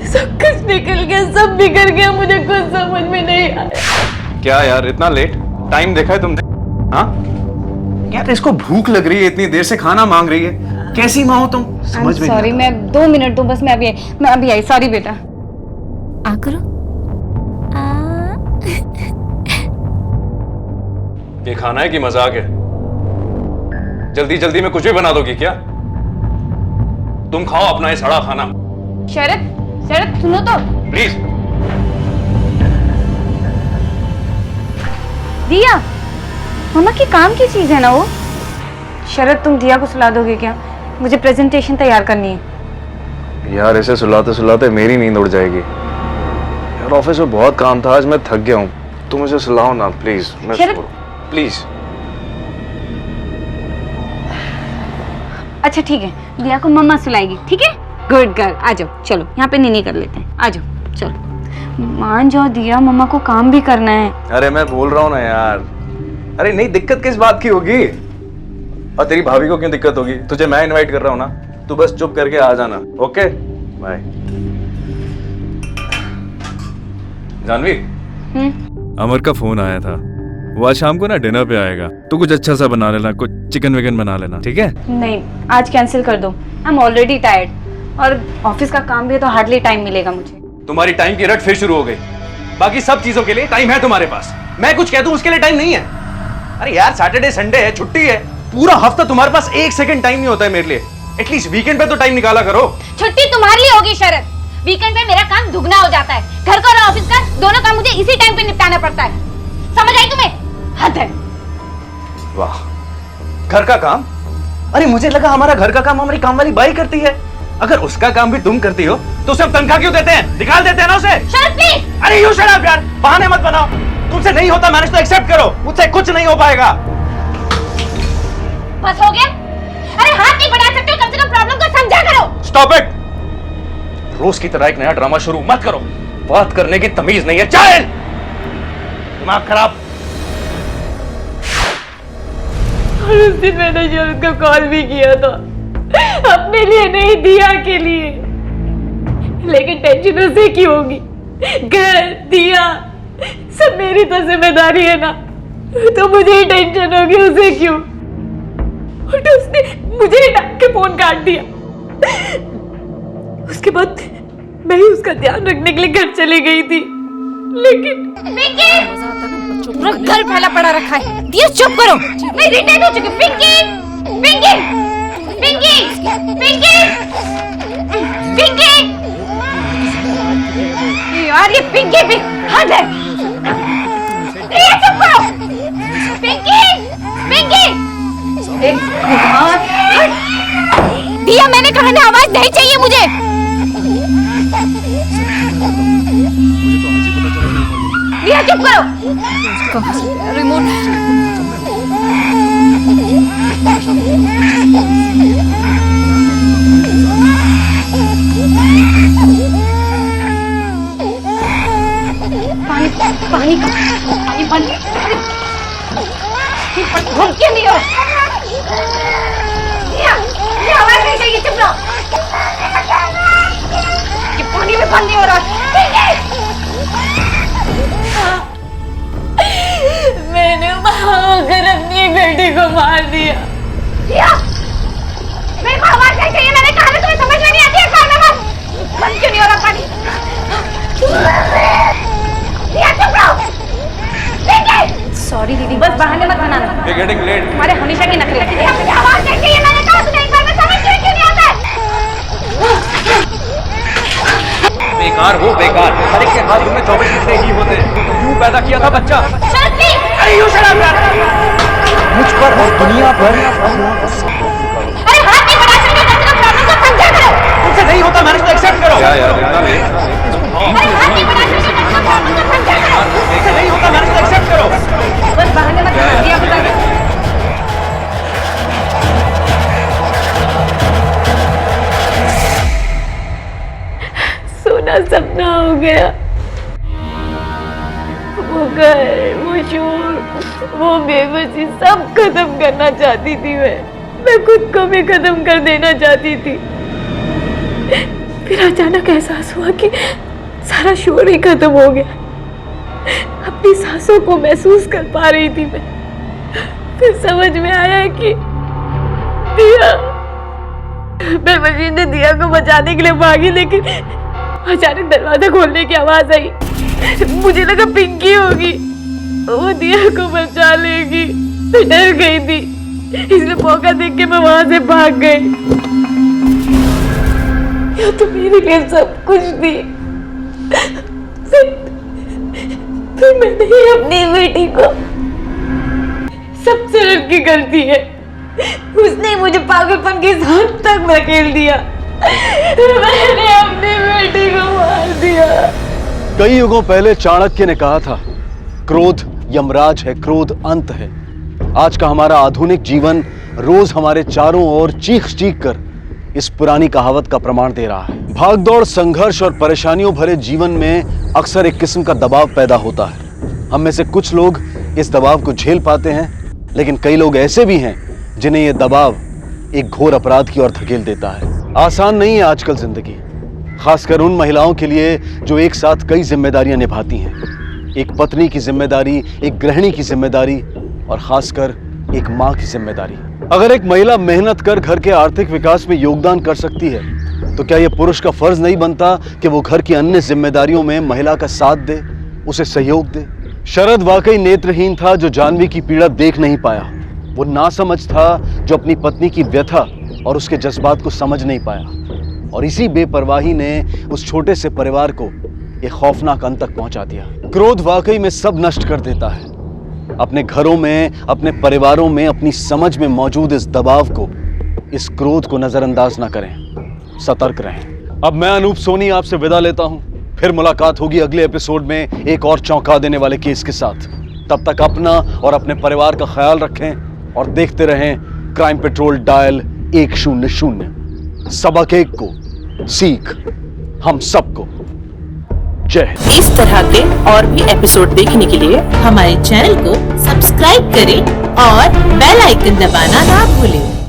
सब कुछ निकल गया, सब बिगड़ गया, मुझे कुछ समझ में नहीं आया। क्या यार इतना लेट? टाइम देखा है तुमने? हाँ यार, इसको भूख लग रही है, इतनी देर से खाना मांग रही है। कैसी माँ हो तुम? समझ में सॉरी, मैं 2 मिनट दो बस, मैं अभी आई। सॉरी बेटा। आ करो। ये खाना है कि मजाक है? जल्दी जल्दी में कुछ भी बना दोगी क्या? तुम खाओ अपना ये सड़ा खाना। शरद, शरद सुनो तो। प्लीज। दिया, मामा की काम की चीज है ना वो। शरद तुम दिया को सुला दोगे क्या? मुझे प्रेजेंटेशन तैयार करनी है। यार ऐसे सुलाते सुलाते मेरी नींद उड़ जाएगी। यार ऑफिस में बहुत काम था, आज मैं थक गया हूँ। तुम मुझे सुलाओ ना प्लीज। मैं प्लीज। अच्छा ठीक है, दिया को मम्मा सुलाएगी, ठीक है? गुड गर्ल, आ जाओ, चलो यहाँ पे नीनी कर लेते हैं। आ जाओ, चलो मान जाओ दिया, मम्मा को काम भी करना है। अरे मैं बोल रहा हूँ ना यार। अरे नहीं, दिक्कत किस बात की होगी? और तेरी भाभी को क्यों दिक्कत होगी? तुझे मैं इनवाइट कर रहा हूँ ना, तू बस चुप करके आ जाना। Okay bye. जानवी, अमर का फोन आया था, वो आज शाम को ना डिनर पे आएगा। तो कुछ अच्छा सा बना लेना, कुछ चिकन विकन बना लेना, ठीक है? नहीं, आज कैंसिल कर दो। आई एम ऑलरेडी टायर्ड और ऑफिस का काम भी है तो हार्डली टाइम मिलेगा मुझे। तुम्हारी टाइम की रट फिर शुरू हो गई। बाकी सब चीजों के लिए टाइम है तुम्हारे पास, मैं कुछ कह दूं उसके लिए टाइम नहीं है। अरे यार सैटरडे संडे है, छुट्टी है, पूरा हफ्ता तुम्हारे पास 1 सेकंड टाइम नहीं होता है मेरे लिए। एटलीस्ट वीकेंड पे तो टाइम निकाला करो। छुट्टी तुम्हारे लिए होगी शरद, वीकेंड पे मेरा काम दुगना हो जाता है। घर का और ऑफिस का दोनों काम मुझे इसी टाइम पे निपटाना पड़ता है। समझ आई तुम्हें? हद है। वाह, घर का काम? अरे मुझे लगा हमारा घर का काम हमारी काम वाली बाई करती है। अगर उसका काम भी तुम करती हो तो उसे हम तनख्वाह क्यों देते हैं? निकाल देते हैं ना उसे। शरद प्लीज। अरे यू शट अप यार, बहाने मत बनाओ। तुमसे नहीं होता मैनेज तो एक्सेप्ट करो, मुझसे कुछ नहीं हो पाएगा। बस हो गया? अरे हाथ नहीं बढ़ा सकते हो, कम से कम प्रॉब्लम को समझा करो। Stop it. रोज की तरह एक नया ड्रामा शुरू मत करो। बात करने की तमीज नहीं है। जाहिल, दिमाग खराब। और उस दिन मैंने शरद को कॉल भी किया था, अपने लिए नहीं दिया के लिए, लेकिन टेंशन उसे की होगी। घर दिया सब मेरी तो जिम्मेदारी है ना, तो मुझे ही टेंशन होगी, उसे क्यों? और तो उसने मुझे ही डांट के फोन काट दिया। उसके बाद मैं ही उसका ध्यान रखने के लिए घर चली गई थी, लेकिन पूरा घर फैला पड़ा रखा है। दिया चुप करो, मैं इरिटेट हो चुकी हूं। पिंकी, पिंकी, पिंकी, पिंकी, पिंकी। यार ये पिंकी भी हद है। दिया चुप करो। पिंकी, पिंकी। दिया मैंने कहा ना, आवाज नहीं चाहिए मुझे। दिया चुप करो। रिमोट। पानी पानी पानी पानी धमकी नहीं हो। ये आवाज नहीं चाहिए, चुप रहो। ये पानी में बंद नहीं हो रहा। मैंने भागकर अपनी बेटी को मार दिया। मेरे को आवाज नहीं चाहिए, मैंने कहा ना, तुम्हें समझ में नहीं आती है। खाना बंद क्यों नहीं हो रहा पानी? चुप रहो। सॉरी दीदी, बस बहाने मत बनाना। We're getting late. तुम्हारे हमेशा की नखरे। मुझे आवाज नहीं चाहिए, मैंने कहा तुम्हें एक बार में समझ क्यों नहीं आता है? बेकार हो बेकार। हर एक के हाथ में 24 घंटे ही होते हैं। क्यों पैदा किया था बच्चा? अरे यू शट अप यार। मुझ पर और दुनिया पर अरे हाथ नहीं बढ़ा सकते, कम से कम प्रॉब्लम को समझा करो। तुमसे नहीं होता मैनेज तो एक्सेप्ट करो। क्या यार इतना लेट? अरे हाथ नहीं बढ़ा सकते, कम से कम प्रॉब्लम को समझा करो। तुमसे नहीं होता मैनेज तो एक्सेप्ट करो। बस बहाने मत बना। दिया बता दे। सोना सपना हो गया। वो घर, वो शोर, वो बेबसी सब खत्म करना चाहती थी मैं खुद को भी खत्म कर देना चाहती थी। फिर अचानक एहसास हुआ कि सारा शोर ही खत्म हो गया। अपनी सांसों को महसूस कर पा रही थी मैं। फिर समझ में आया कि दिया, मैं मशीन से दिया को बचाने के लिए भागी, लेकिन अचानक दरवाजा खोलने की आवाज आई। मुझे लगा पिंकी होगी, वो दिया को बचा लेगी। मैं डर गई थी, इसलिए मौका देख के मैं वहां से भाग गई। या तो मेरे लिए सब कुछ थी, फिर मैंने ही अपनी बेटी को, सबसे लड़की गलती है, उसने मुझे पागलपन के साथ तक धकेल दिया। मैंने अपनी बेटी को मार दिया। कई युगों पहले चाणक्य ने कहा था, क्रोध यमराज है, क्रोध अंत है। आज का हमारा आधुनिक जीवन रोज हमारे चारों ओर चीख चीख कर इस पुरानी कहावत का प्रमाण दे रहा है। भागदौड़, संघर्ष और परेशानियों भरे जीवन में अक्सर एक किस्म का दबाव पैदा होता है। हम में से कुछ लोग इस दबाव को झेल पाते हैं, लेकिन कई लोग ऐसे भी हैं जिन्हें यह दबाव एक घोर अपराध की ओर धकेल देता है। आसान नहीं है आजकल जिंदगी, खासकर उन महिलाओं के लिए जो एक साथ कई जिम्मेदारियां निभाती हैं। एक पत्नी की जिम्मेदारी, एक गृहिणी की जिम्मेदारी और खासकर एक माँ की जिम्मेदारी। अगर एक महिला मेहनत कर घर के आर्थिक विकास में योगदान कर सकती है, तो क्या यह पुरुष का फर्ज नहीं बनता कि वो घर की अन्य जिम्मेदारियों में महिला का साथ दे, उसे सहयोग दे? शरद वाकई नेत्रहीन था जो जाह्नवी की पीड़ा देख नहीं पाया, वो नासमझ था जो अपनी पत्नी की व्यथा और उसके जज्बात को समझ नहीं पाया, और इसी बेपरवाही ने उस छोटे से परिवार को एक खौफनाक अंत तक पहुंचा दिया। क्रोध वाकई में सब नष्ट कर देता है। अपने घरों में, अपने परिवारों में अपनी समझ में मौजूद इस दबाव को, इस क्रोध को नजरअंदाज ना करें, सतर्क रहें। अब मैं अनूप सोनी आपसे विदा लेता हूं। फिर मुलाकात होगी अगले एपिसोड में एक और चौंका देने वाले केस के साथ। तब तक अपना और अपने परिवार का ख्याल रखें और देखते रहें क्राइम पेट्रोल डायल 100। सबक एक को सीख हम सबको। जय हिंद। इस तरह के और भी एपिसोड देखने के लिए हमारे चैनल को सब्सक्राइब करें और बेल आइकन दबाना ना भूलें।